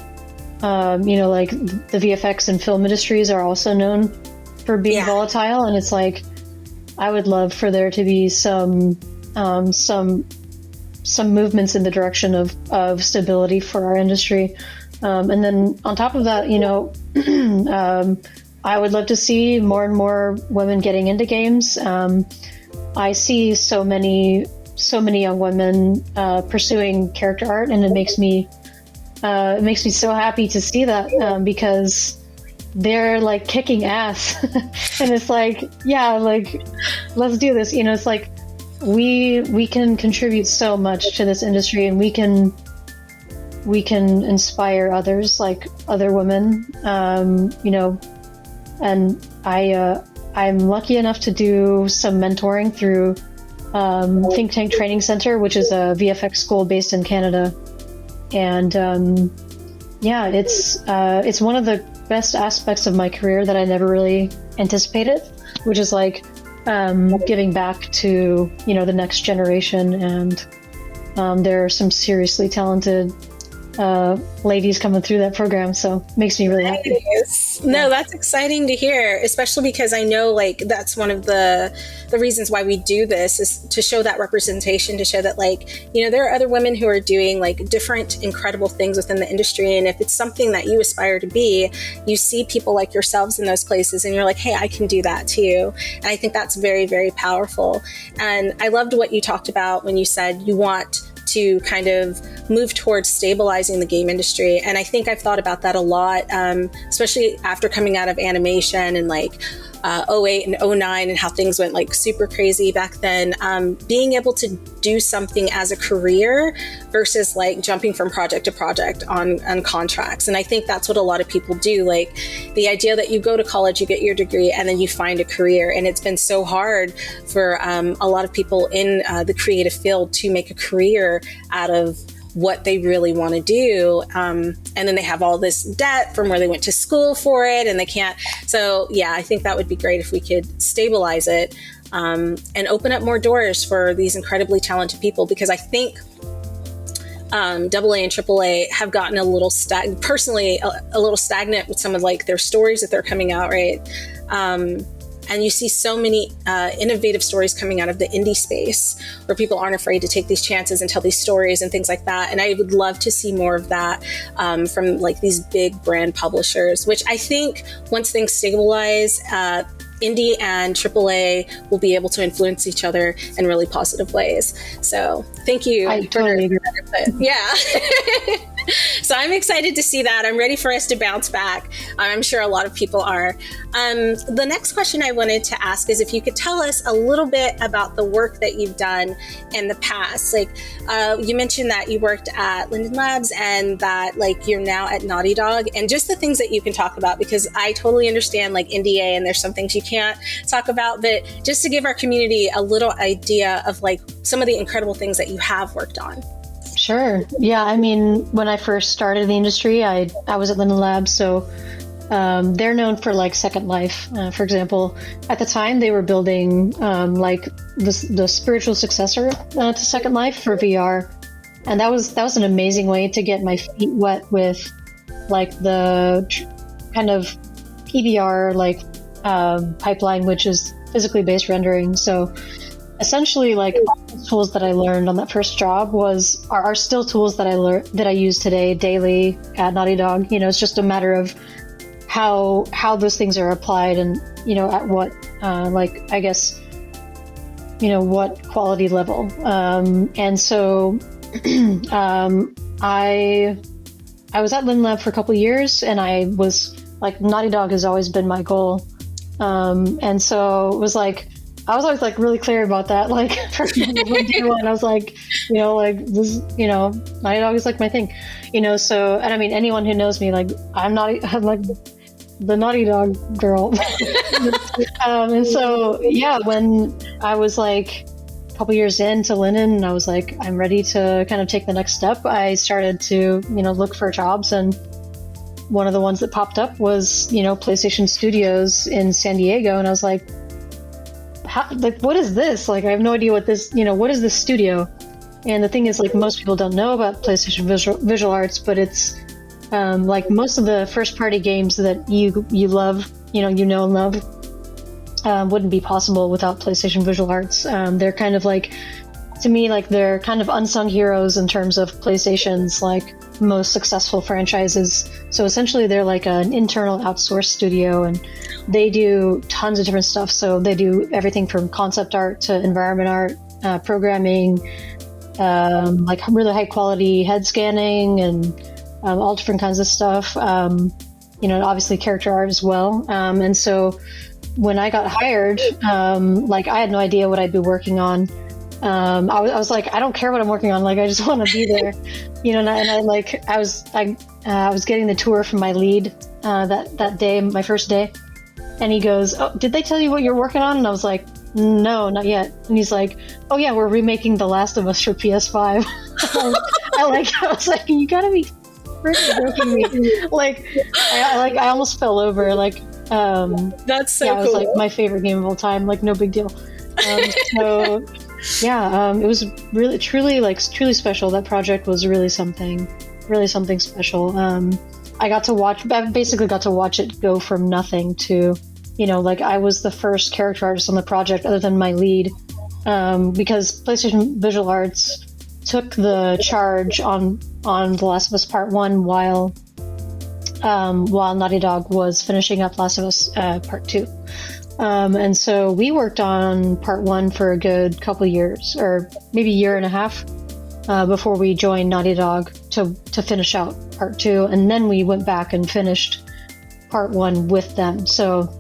You know, like, the VFX and film industries are also known for being volatile, and it's like, I would love for there to be some movements in the direction of stability for our industry. And then on top of that, you know, I would love to see more and more women getting into games. I see so many young women pursuing character art, and it makes me so happy to see that, because they're like kicking ass. And it's like, yeah, like, let's do this. You know, it's like, we can contribute so much to this industry, and we can inspire others, like other women, you know. And I'm lucky enough to do some mentoring through Think Tank Training Center, which is a VFX school based in Canada. And yeah, it's one of the best aspects of my career that I never really anticipated, which is like giving back to, you know, the next generation. And there are some seriously talented ladies coming through that program, so it makes me really happy. No, that's exciting to hear, especially because I know, like, that's one of the reasons why we do this, is to show that representation, to show that, like, you know, there are other women who are doing, like, different incredible things within the industry, and if it's something that you aspire to be, you see people like yourselves in those places and you're like, hey, I can do that too. And I think that's very, very powerful. And I loved what you talked about when you said you want to kind of move towards stabilizing the game industry. And I think I've thought about that a lot, especially after coming out of animation and, like, 08 and 09 and how things went like super crazy back then. Being able to do something as a career versus like jumping from project to project on contracts. And I think that's what a lot of people do. Like the idea that you go to college, you get your degree, and then you find a career. And it's been so hard for a lot of people in the creative field to make a career out of what they really want to do. And then they have all this debt from where they went to school for it and they can't. So yeah, I think that would be great if we could stabilize it and open up more doors for these incredibly talented people, because I think AA and AAA have gotten a little personally a little stagnant with some of like their stories that they're coming out, right? And you see so many innovative stories coming out of the indie space where people aren't afraid to take these chances and tell these stories and things like that. And I would love to see more of that from like these big brand publishers, which I think once things stabilize, indie and AAA will be able to influence each other in really positive ways. So thank you. I totally agree. Yeah. So I'm excited to see that. I'm ready for us to bounce back. I'm sure a lot of people are. The next question I wanted to ask is if you could tell us a little bit about the work that you've done in the past. Like you mentioned that you worked at Linden Labs and that like you're now at Naughty Dog, and just the things that you can talk about, because I totally understand like NDA and there's some things you can't talk about, but just to give our community a little idea of like some of the incredible things that you have worked on. Sure. Yeah. I mean, when I first started in the industry, I was at Linden Labs. So they're known for like Second Life. For example, at the time they were building like the spiritual successor to Second Life for VR. And that was an amazing way to get my feet wet with like the kind of PBR like pipeline, which is physically based rendering. So essentially, like all the tools that I learned on that first job are still tools that I use today daily at Naughty Dog. You know, it's just a matter of how those things are applied and, you know, at what like I guess, you know, what quality level. And so I was at Linden Lab for a couple of years, and I was like, Naughty Dog has always been my goal. And so it was like, I was always like really clear about that. Like from day one, I was like, you know, like this, you know, Naughty Dog is like my thing, you know. So, and I mean, anyone who knows me, like I'm like the Naughty Dog girl. And so, yeah, when I was like a couple years into Linden, and I was like, I'm ready to kind of take the next step, I started to, you know, look for jobs, and one of the ones that popped up was, you know, PlayStation Studios in San Diego, and I was like, like, what is this? Like, I have no idea what this, you know, what is this studio? And the thing is, like, most people don't know about PlayStation Visual Arts, but it's like most of the first party games that you love, you know and love, wouldn't be possible without PlayStation Visual Arts. They're kind of like, to me, like they're kind of unsung heroes in terms of PlayStation's like most successful franchises. So essentially they're like an internal outsourced studio, and they do tons of different stuff. So they do everything from concept art to environment art, programming, like really high quality head scanning, and all different kinds of stuff. You know, obviously character art as well. And so when I got hired, like I had no idea what I'd be working on. I was like, I don't care what I'm working on. Like, I just want to be there, you know. I was getting the tour from my lead that day, my first day, and he goes, "Oh, did they tell you what you're working on?" And I was like, "No, not yet." And he's like, "Oh yeah, we're remaking The Last of Us for PS5." I was like, you gotta be freaking joking me. Like, I almost fell over. Like, that's so cool. It was like my favorite game of all time. Like, no big deal. So. Yeah, it was really, truly special. That project was really something special. I basically got to watch it go from nothing to, you know, like I was the first character artist on the project other than my lead, because PlayStation Visual Arts took the charge on The Last of Us Part 1 while Naughty Dog was finishing up Last of Us Part 2. And so we worked on Part 1 for a good couple years, or maybe a year and a half, before we joined Naughty Dog to finish out Part 2. And then we went back and finished Part 1 with them. So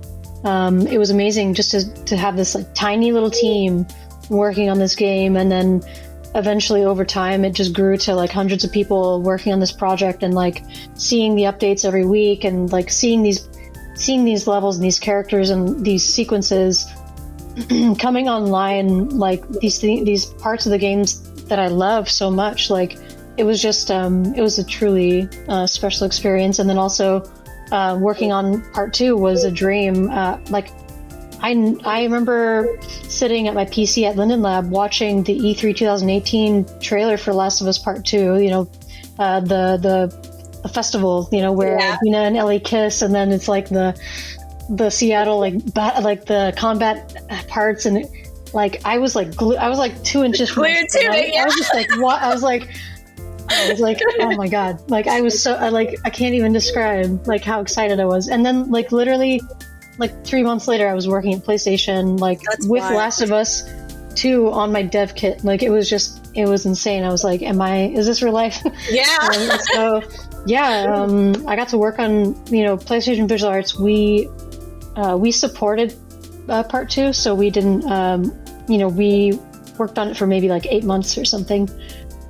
it was amazing just to have this like tiny little team working on this game, and then eventually over time it just grew to like hundreds of people working on this project, and like seeing the updates every week, and like seeing these levels and these characters and these sequences coming online, like these parts of the games that I love so much. Like it was just it was a truly special experience. And then also working on part 2 was a dream. Like I remember sitting at my PC at Linden Lab watching the E3 2018 trailer for Last of Us Part 2, you know, the festival, you know, where Dina and Ellie kiss, and then it's like the Seattle like the combat parts, and like I was like 2 inches from glued to it. Yeah. I was just like, what? I was like, oh my god! Like I was so I can't even describe like how excited I was. And then like literally like 3 months later, I was working at PlayStation like with Last of Us 2 on my dev kit. Like it was insane. I was like, is this real life? Yeah. So yeah, I got to work on, you know, PlayStation Visual Arts. We supported part 2, so we didn't, you know, we worked on it for maybe like 8 months or something.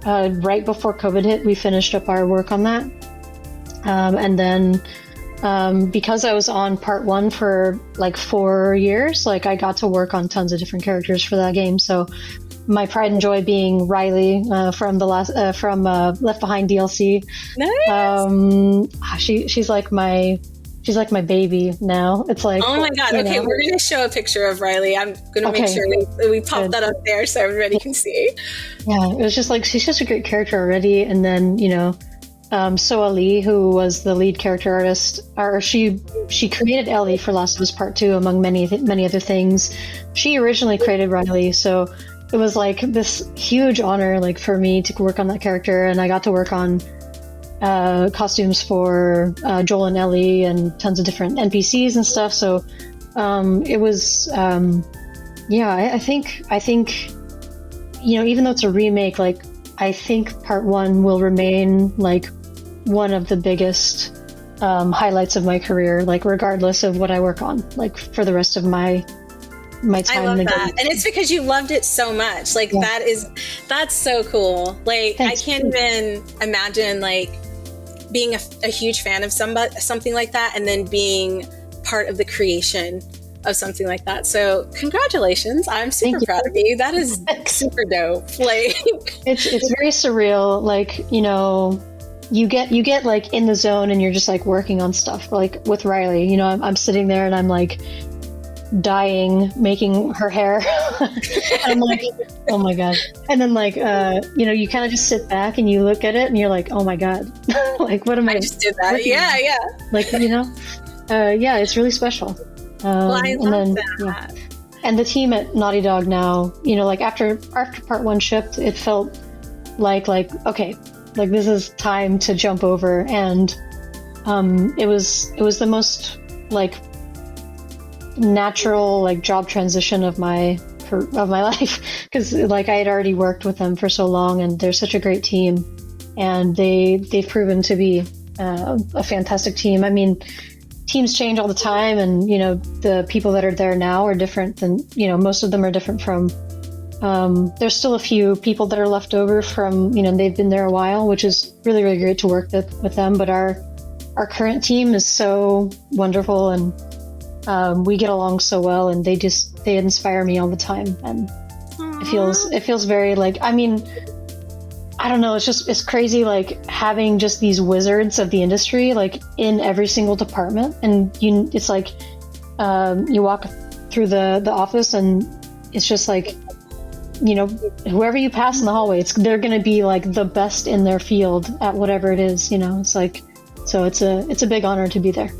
Right before COVID hit, we finished up our work on that. And then because I was on part 1 for like 4 years, like I got to work on tons of different characters for that game. So my pride and joy being Riley from Left Behind DLC. Nice. She's like my baby now. It's like, oh my god. Okay, we're gonna show a picture of Riley. I'm gonna make sure we pop that up there so everybody can see. Yeah, it was just like, she's just a great character already. And then, you know, Soa Lee, who was the lead character artist, or she created Ellie for Last of Us Part 2, among many other things. She originally created Riley, so it was like this huge honor like for me to work on that character, and I got to work on costumes for Joel and Ellie and tons of different NPCs and stuff. So it was I think you know, even though it's a remake, like I think part 1 will remain like one of the biggest highlights of my career, like regardless of what I work on, like for the rest of my time. I love that. And it's because you loved it so much. Like that's so cool. Like I can't even imagine like being a huge fan of something like that, and then being part of the creation of something like that. So congratulations. I'm super proud of you. That is super dope. Like it's very surreal. Like, you know, you get like in the zone and you're just like working on stuff. Like with Riley, you know, I'm sitting there and I'm like dyeing, making her hair. I'm like, oh my god. And then like you know, you kind of just sit back and you look at it and you're like, oh my god. Like what am I just did that. Yeah. Like, you know, yeah, it's really special. Well, I love that. Yeah. And the team at Naughty Dog now, you know, like after part 1 shipped, it felt like okay, like this is time to jump over. And it was the most like natural like job transition of my life, because like I had already worked with them for so long, and they're such a great team, and they've proven to be a fantastic team. I mean, teams change all the time, and you know, the people that are there now are different than, you know, most of them are different from there's still a few people that are left over from, you know, they've been there a while, which is really, really great to work with them. But our current team is so wonderful, and we get along so well, and they inspire me all the time. And it feels very like, I mean, I don't know, it's crazy like having just these wizards of the industry like in every single department. And it's like you walk through the office and it's just like, you know, whoever you pass in the hallway, they're going to be like the best in their field at whatever it is, you know. It's like, so it's a big honor to be there.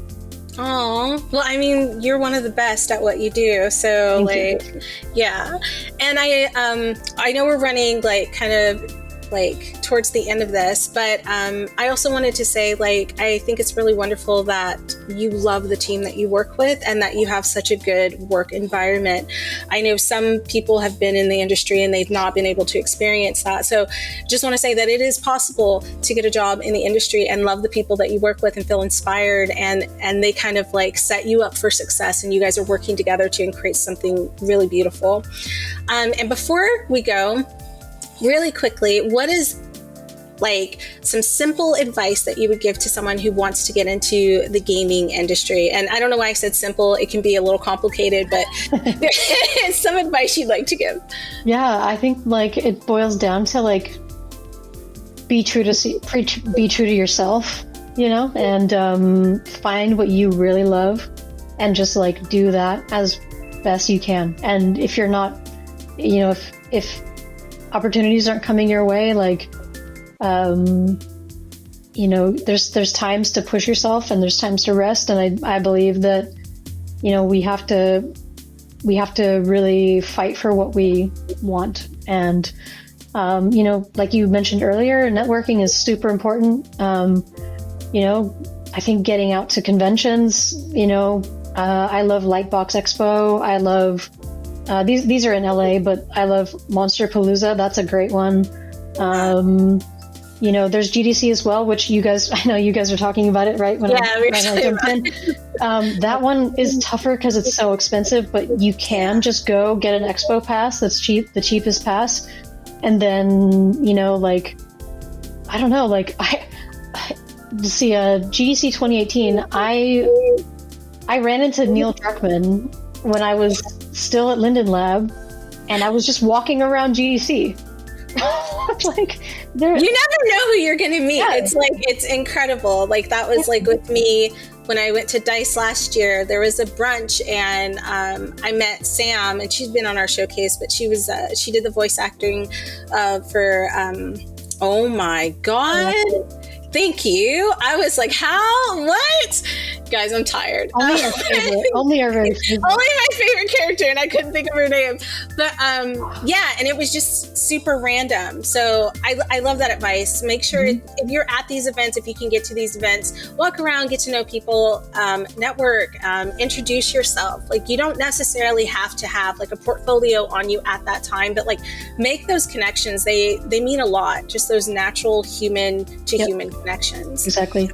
Oh, well, I mean, you're one of the best at what you do. So Thank you. Yeah. And I know we're running like kind of like towards the end of this, but I also wanted to say, like, I think it's really wonderful that you love the team that you work with and that you have such a good work environment. I know some people have been in the industry and they've not been able to experience that. So just want to say that it is possible to get a job in the industry and love the people that you work with and feel inspired, and they kind of like set you up for success, and you guys are working together to create something really beautiful. And before we go, really quickly, what is like some simple advice that you would give to someone who wants to get into the gaming industry? And I don't know why I said simple. It can be a little complicated, but there's some advice you'd like to give. Yeah, I think like it boils down to like be true to yourself, you know, and find what you really love and just like do that as best you can. And if you're not, you know, if opportunities aren't coming your way, like you know, there's times to push yourself and there's times to rest, and I believe that, you know, we have to really fight for what we want. And you know, like you mentioned earlier, networking is super important. You know, I think getting out to conventions, you know, I love Lightbox Expo. I love these are in LA, but I love Monster Palooza. That's a great one. You know, there's GDC as well, which you guys, I know you guys are talking about it, right? When I jumped in. That one is tougher because it's so expensive, but you can just go get an expo pass that's cheap, the cheapest pass. And then, you know, like, I don't know, like see, GDC 2018, I ran into Neil Druckmann when I was still at Linden Lab, and I was just walking around GDC. Like, you never know who you're going to meet. Yeah. It's like, it's incredible. Like that was like with me when I went to DICE last year. There was a brunch, and I met Sam, and she's been on our showcase, but she was she did the voice acting for oh my god. Thank you. I was like, how? What? Guys, I'm tired. Only our favorite. Only my favorite character, and I couldn't think of her name. But yeah, and it was just super random. So I love that advice. Make sure if you're at these events, if you can get to these events, walk around, get to know people, network, introduce yourself. Like, you don't necessarily have to have like a portfolio on you at that time, but like make those connections. They mean a lot. Just those natural human to human connections. Exactly.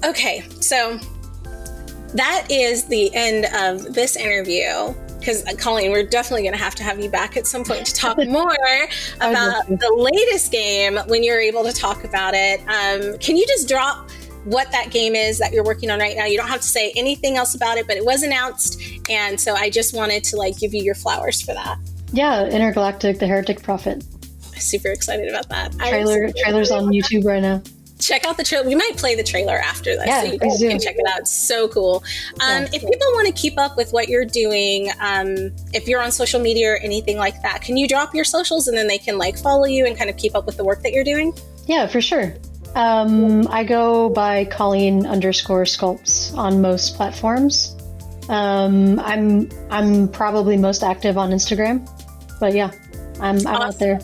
Okay, so that is the end of this interview, because Colleen, we're definitely going to have you back at some point to talk more about the latest game when you're able to talk about it. Can you just drop what that game is that you're working on right now? You don't have to say anything else about it, but it was announced, and so I just wanted to like give you your flowers for that. Yeah, Intergalactic: The Heretic Prophet. Super excited about that. Trailer's on YouTube right now. Check out the trailer. We might play the trailer after this, yeah, so you guys can check it out. It's so cool. If people want to keep up with what you're doing, if you're on social media or anything like that, can you drop your socials and then they can like follow you and kind of keep up with the work that you're doing? Yeah, for sure. I go by Colleen_sculpts on most platforms. I'm probably most active on Instagram, but yeah, I'm awesome. Out there.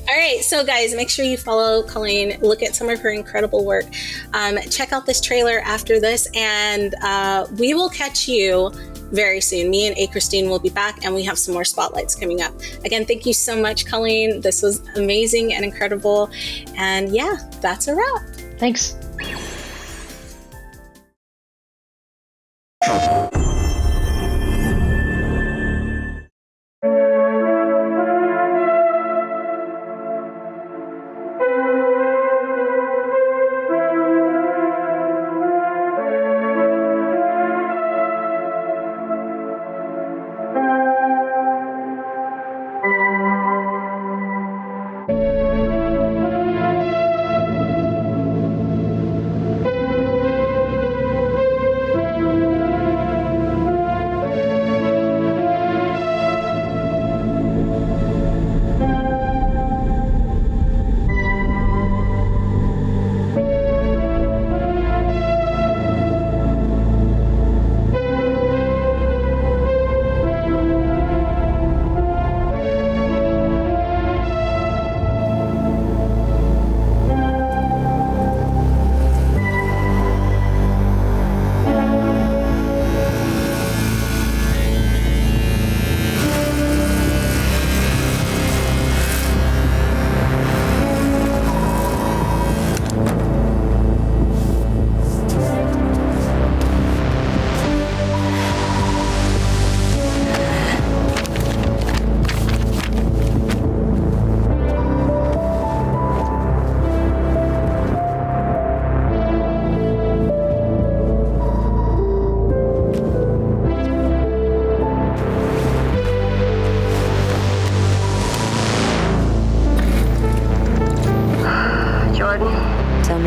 All right, so guys, make sure you follow Colleen, look at some of her incredible work, check out this trailer after this, and we will catch you very soon. Me and Christine will be back, and we have some more spotlights coming up. Again, thank you so much, Colleen. This was amazing and incredible, and yeah, that's a wrap. Thanks.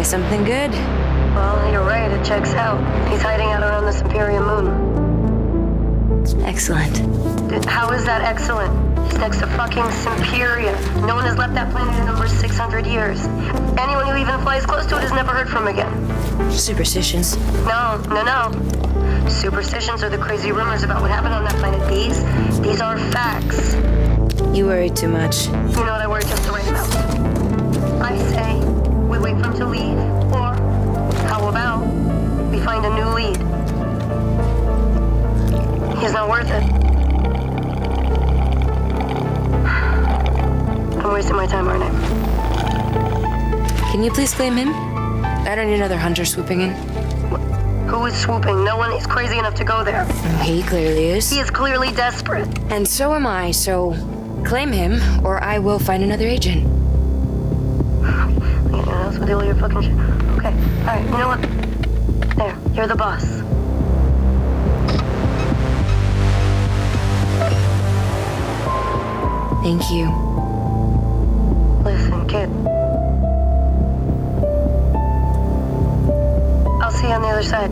something good? Well, you're right, it checks out. He's hiding out around the Scriptorium moon. Excellent. How is that excellent? He's next to fucking Symperia. No one has left that planet in over 600 years. Anyone who even flies close to it is never heard from again. Superstitions. No. Superstitions are the crazy rumors about what happened on that planet. These are facts. You worry too much. You know what I worry just the right amount. I say we wait for him to leave, or how about we find a new lead? He's not worth it. I'm wasting my time, aren't I? Can you please claim him? I don't need another hunter swooping in. Who is swooping? No one is crazy enough to go there. He clearly is. He is clearly desperate. And so am I, so claim him, or I will find another agent. Anyone else with all your fucking shit? Okay, alright, you know what? There, you're the boss. Thank you. Listen, kid. I'll see you on the other side.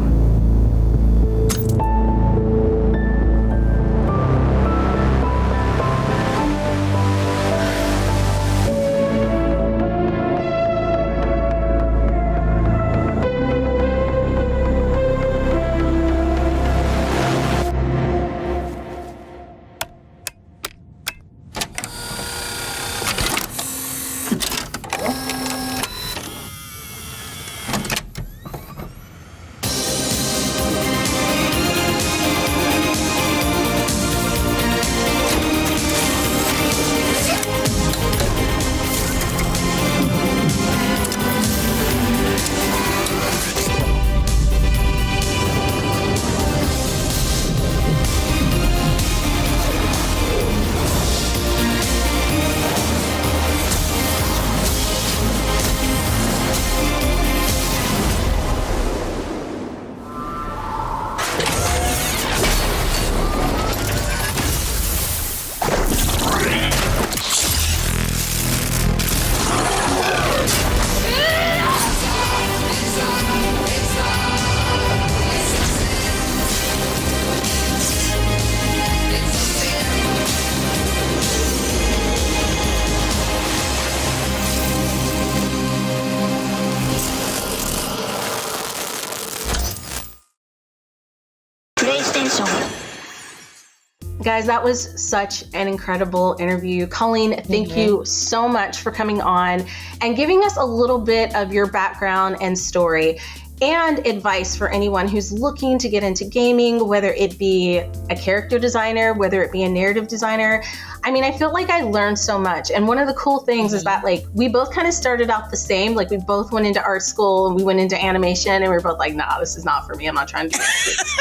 Guys, that was such an incredible interview. Colleen, thank you so much for coming on and giving us a little bit of your background and story and advice for anyone who's looking to get into gaming, whether it be a character designer, whether it be a narrative designer. I mean, I feel like I learned so much. And one of the cool things is that like we both kind of started out the same. Like we both went into art school and we went into animation and we were both like, nah, this is not for me. I'm not trying to do this.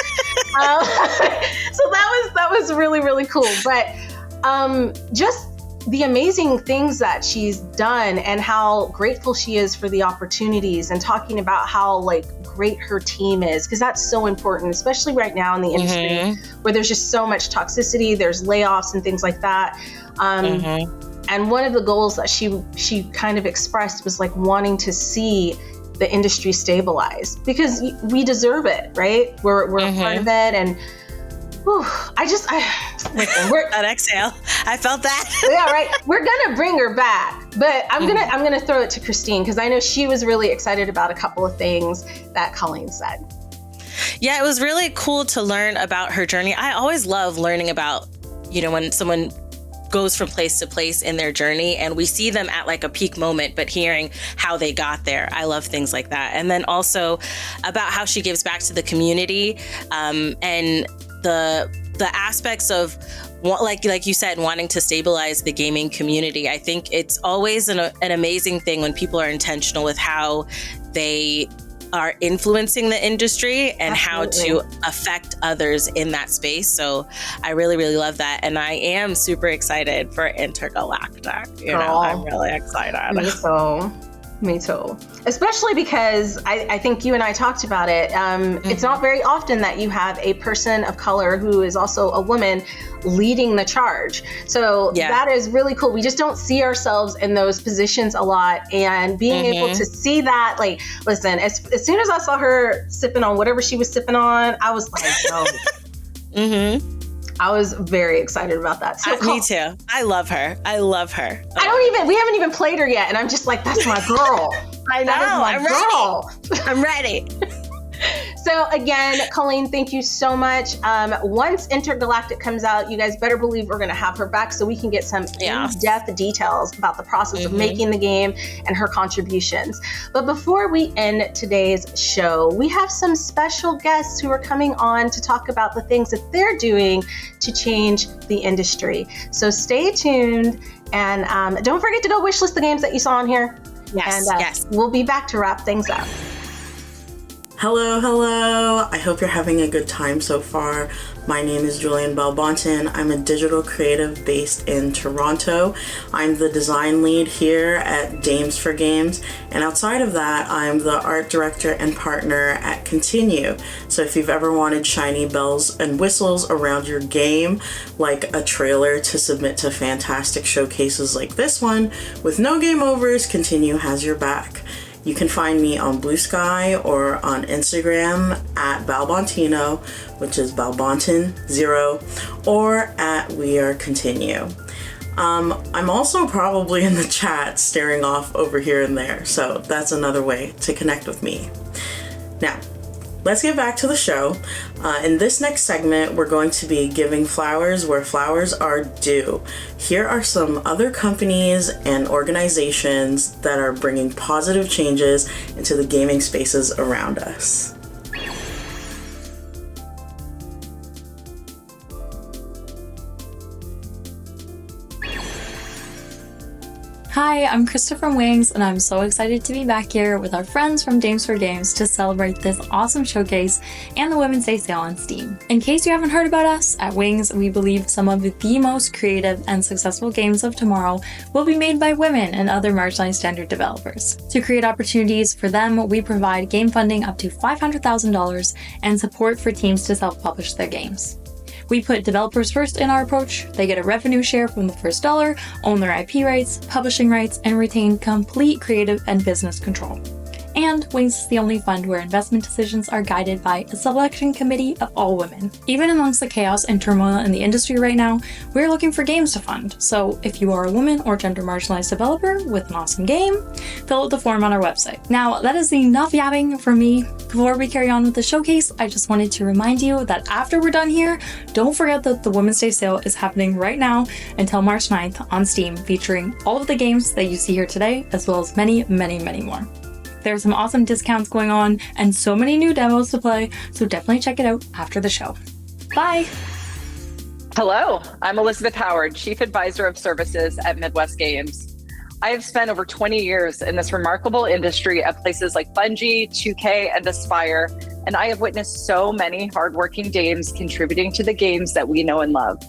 So that was really, really cool. But just the amazing things that she's done and how grateful she is for the opportunities and talking about how like great her team is, because that's so important, especially right now in the industry where there's just so much toxicity, there's layoffs and things like that. And one of the goals that she kind of expressed was like wanting to see the industry stabilize because we deserve it, right? We're a part of it. And listen, that exhale. I felt that. Yeah, right. We're gonna bring her back, but I'm gonna throw it to Christine because I know she was really excited about a couple of things that Colleen said. Yeah, it was really cool to learn about her journey. I always love learning about, when someone goes from place to place in their journey and we see them at like a peak moment, but hearing how they got there. I love things like that. And then also about how she gives back to the community and the aspects of like you said, wanting to stabilize the gaming community. I think it's always an amazing thing when people are intentional with how they are influencing the industry and how to affect others in that space. So I really, really love that. And I am super excited for Intergalactic. I'm really excited. So Me too. Especially because I think you and I talked about it. It's not very often that you have a person of color who is also a woman leading the charge. So that is really cool. We just don't see ourselves in those positions a lot. And being able to see that, like, listen, as soon as I saw her sipping on whatever she was sipping on, I was like, oh. I was very excited about that. So me too. I love her. we haven't even played her yet. And I'm just like, that's my girl. I know. I'm ready. I'm ready. So again, Colleen, thank you so much. Once Intergalactic comes out, you guys better believe we're going to have her back so we can get some in-depth details about the process of making the game and her contributions. But before we end today's show, we have some special guests who are coming on to talk about the things that they're doing to change the industry. So stay tuned and don't forget to go wishlist the games that you saw on here. Yes. We'll be back to wrap things up. Hello. I hope you're having a good time so far. My name is Julian Belbonton. I'm a digital creative based in Toronto. I'm the design lead here at Dames for Games. And outside of that, I'm the art director and partner at Continue. So if you've ever wanted shiny bells and whistles around your game, like a trailer to submit to fantastic showcases like this one, with no game overs, Continue has your back. You can find me on Blue Sky or on Instagram at Balbontino, which is Balbonton0, or at We Are Continue. I'm also probably in the chat staring off over here and there, so that's another way to connect with me. Now, let's get back to the show. In this next segment, we're going to be giving flowers where flowers are due. Here are some other companies and organizations that are bringing positive changes into the gaming spaces around us. Hi, I'm Krista from Wings, and I'm so excited to be back here with our friends from Dames for Games to celebrate this awesome showcase and the Women's Day sale on Steam. In case you haven't heard about us, at Wings, we believe some of the most creative and successful games of tomorrow will be made by women and other marginalized standard developers. To create opportunities for them, we provide game funding up to $500,000 and support for teams to self-publish their games. We put developers first in our approach. They get a revenue share from the first dollar, own their IP rights, publishing rights, and retain complete creative and business control. And Wings is the only fund where investment decisions are guided by a selection committee of all women. Even amongst the chaos and turmoil in the industry right now, we're looking for games to fund. So if you are a woman or gender marginalized developer with an awesome game, fill out the form on our website. Now, that is enough yapping from me. Before we carry on with the showcase, I just wanted to remind you that after we're done here, don't forget that the Women's Day sale is happening right now until March 9th on Steam, featuring all of the games that you see here today, as well as many, many, many more. There's some awesome discounts going on and so many new demos to play, so definitely check it out after the show. Bye! Hello, I'm Elizabeth Howard, Chief Advisor of Services at Midwest Games. I have spent over 20 years in this remarkable industry at places like Bungie, 2K, and Aspire, and I have witnessed so many hardworking dames contributing to the games that we know and love.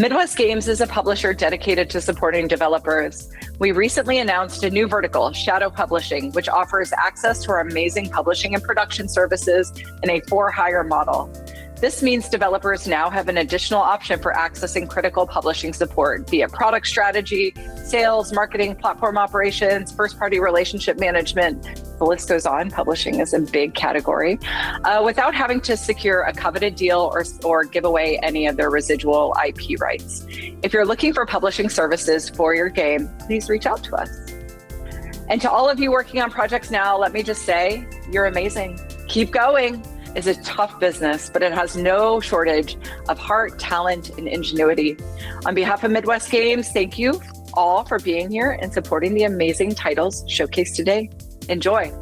Midwest Games is a publisher dedicated to supporting developers. We recently announced a new vertical, Shadow Publishing, which offers access to our amazing publishing and production services in a for-hire model. This means developers now have an additional option for accessing critical publishing support, be it product strategy, sales, marketing, platform operations, first-party relationship management. The list goes on. Publishing is a big category, without having to secure a coveted deal or give away any of their residual IP rights. If you're looking for publishing services for your game, please reach out to us. And to all of you working on projects now, let me just say, you're amazing. Keep going. It's a tough business, but it has no shortage of heart, talent, and ingenuity. On behalf of Midwest Games, thank you all for being here and supporting the amazing titles showcased today. Enjoy.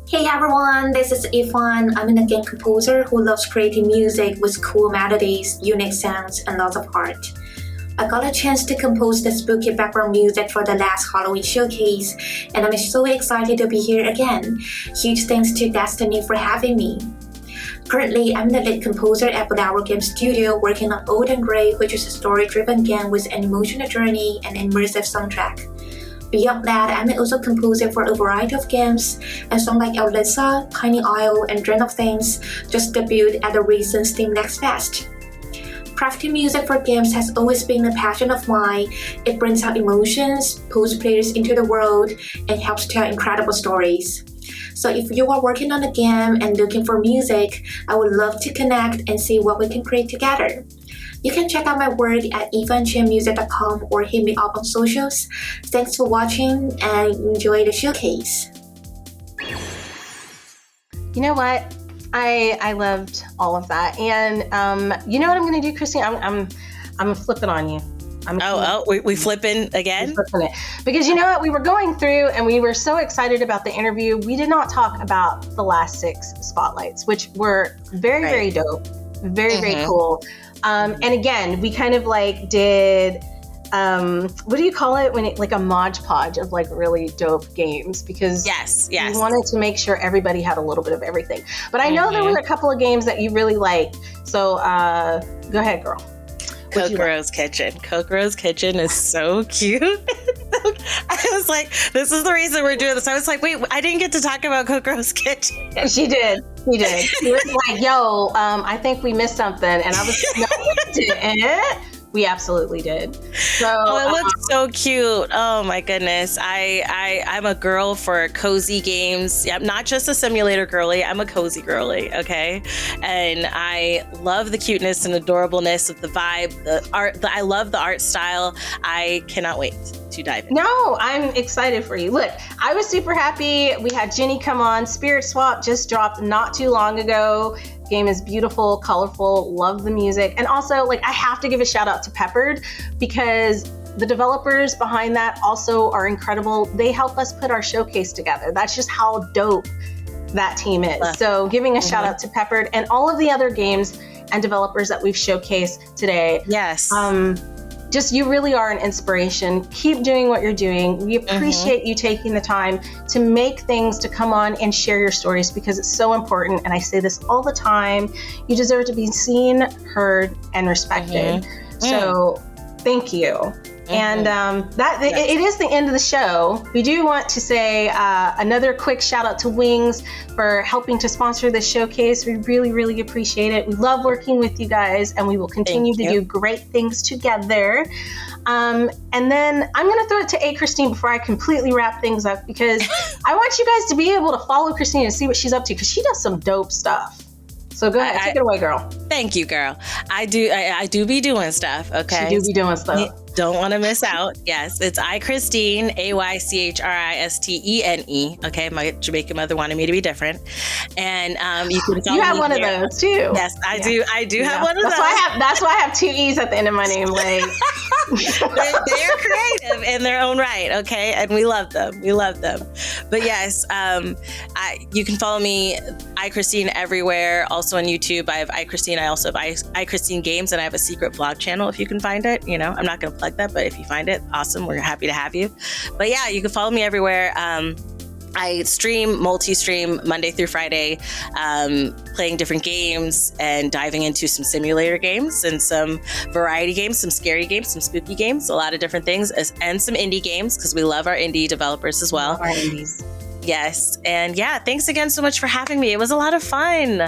Hey everyone, this is Ifan. I'm a game composer who loves creating music with cool melodies, unique sounds, and lots of heart. I got a chance to compose the spooky background music for the last Halloween showcase, and I'm so excited to be here again. Huge thanks to Destiny for having me. Currently, I'm the lead composer at Flower Game Studio working on Old and Grey, which is a story-driven game with an emotional journey and immersive soundtrack. Beyond that, I'm also composing for a variety of games, and songs like Elisa, Tiny Isle, and Dream of Things just debuted at the recent Steam Next Fest. Crafting music for games has always been a passion of mine. It brings out emotions, pulls players into the world, and helps tell incredible stories. So if you are working on a game and looking for music, I would love to connect and see what we can create together. You can check out my work at evanchanmusic.com or hit me up on socials. Thanks for watching and enjoy the showcase. You know what? I loved all of that. And you know what I'm going to do, Christine? I'm flipping on you. We flipping again? We're flipping it. Because you know what? We were going through and we were so excited about the interview. We did not talk about the last 6 spotlights, which were very, very dope. Very, very cool. And again, we kind of like did, what do you call it when it like a Mod Podge of like really dope games? Because we wanted to make sure everybody had a little bit of everything. But I know there were a couple of games that you really liked. So go ahead, girl. Kokoro's Kitchen. Kokoro's Kitchen is so cute. I was like, this is the reason we're doing this. I was like, wait, I didn't get to talk about Kokoro's Kitchen. She did. She was like, yo, I think we missed something. And I was like, no, we didn't. We absolutely did. So it looks so cute. Oh my goodness. I'm a girl for cozy games. I'm not just a simulator girly. I'm a cozy girly. Okay. And I love the cuteness and adorableness of the vibe, the art. I love the art style. I cannot wait to dive in. No, I'm excited for you. Look, I was super happy. We had Jenny come on. Spirit Swap just dropped not too long ago. Game is beautiful, colorful, love the music. And also, like, I have to give a shout out to Peppered because the developers behind that also are incredible. They help us put our showcase together. That's just how dope that team is. So giving a shout out to Peppered and all of the other games and developers that we've showcased today. Yes. Just you really are an inspiration. Keep doing what you're doing. We appreciate you taking the time to make things, to come on and share your stories because it's so important. And I say this all the time. You deserve to be seen, heard, and respected. So thank you. And it is the end of the show. We do want to say another quick shout out to Wings for helping to sponsor this showcase. We really, really appreciate it. We love working with you guys, and we will continue to do great things together. And then I'm going to throw it to A. Christine before I completely wrap things up because I want you guys to be able to follow Christine and see what she's up to because she does some dope stuff. So go ahead, take it away, girl. Thank you, girl. I do be doing stuff, okay? She do be doing stuff. Don't want to miss out. Yes, it's iChristine, AYCHRISTENE. Okay, my Jamaican mother wanted me to be different, and you can follow you have me one here. of those too. Yes, I do. I do have one of those. That's why I have 2 E's at the end of my name. Like they're creative in their own right. Okay, and we love them. We love them. But yes, you can follow me iChristine everywhere. Also on YouTube, I have iChristine. I also have iChristine Games, and I have a secret vlog channel if you can find it. You know, I'm not going to plug that, but if you find it, awesome. We're happy to have you. But yeah, you can follow me everywhere. I multi-stream Monday through Friday, playing different games and diving into some simulator games and some variety games, some scary games, some spooky games, a lot of different things, and some indie games because we love our indie developers as well. Our indies. Yes. And yeah, thanks again so much for having me. It was a lot of fun.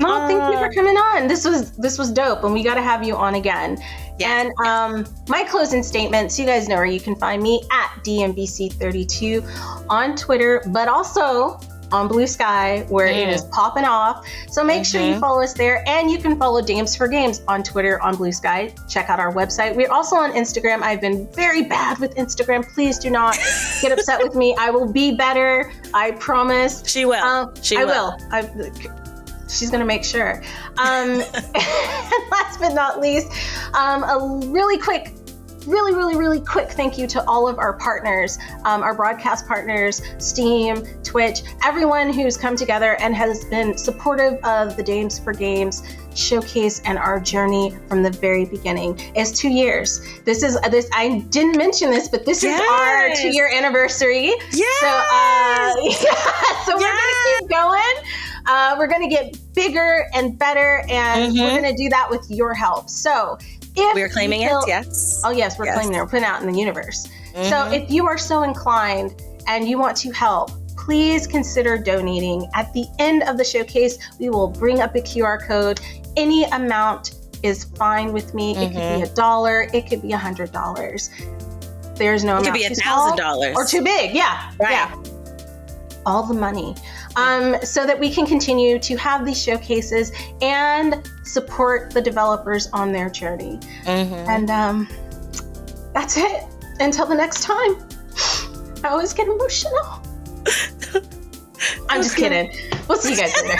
No, thank you for coming on. This was dope, and we got to have you on again. Yes. And my closing statements, you guys know where you can find me at DMBC32 on Twitter, but also on Blue Sky where it is popping off. So make sure you follow us there, and you can follow Dames for Games on Twitter, on Blue Sky. Check out our website. We're also on Instagram. I've been very bad with Instagram. Please do not get upset with me. I will be better. I promise. She will. I will. She's going to make sure. And last but not least, a really quick really, really, really quick thank you to all of our partners, our broadcast partners, Steam, Twitch, everyone who's come together and has been supportive of the Dames for Games showcase and our journey from the very beginning. It's 2 years. This I didn't mention this, but this is our 2-year anniversary. So we're gonna keep going. We're gonna get bigger and better, and we're gonna do that with your help. So if we're claiming it, yes. Oh yes, we're claiming it. We're putting it out in the universe. So if you are so inclined and you want to help, please consider donating. At the end of the showcase, we will bring up a QR code. Any amount is fine with me. It could be $1. It could be $100. There's no amount. It could be $1,000 or too big. Yeah, right. Yeah. All the money, so that we can continue to have these showcases and support the developers on their journey. And that's it. Until the next time. I always get emotional. I'm just kidding. We'll see you guys later.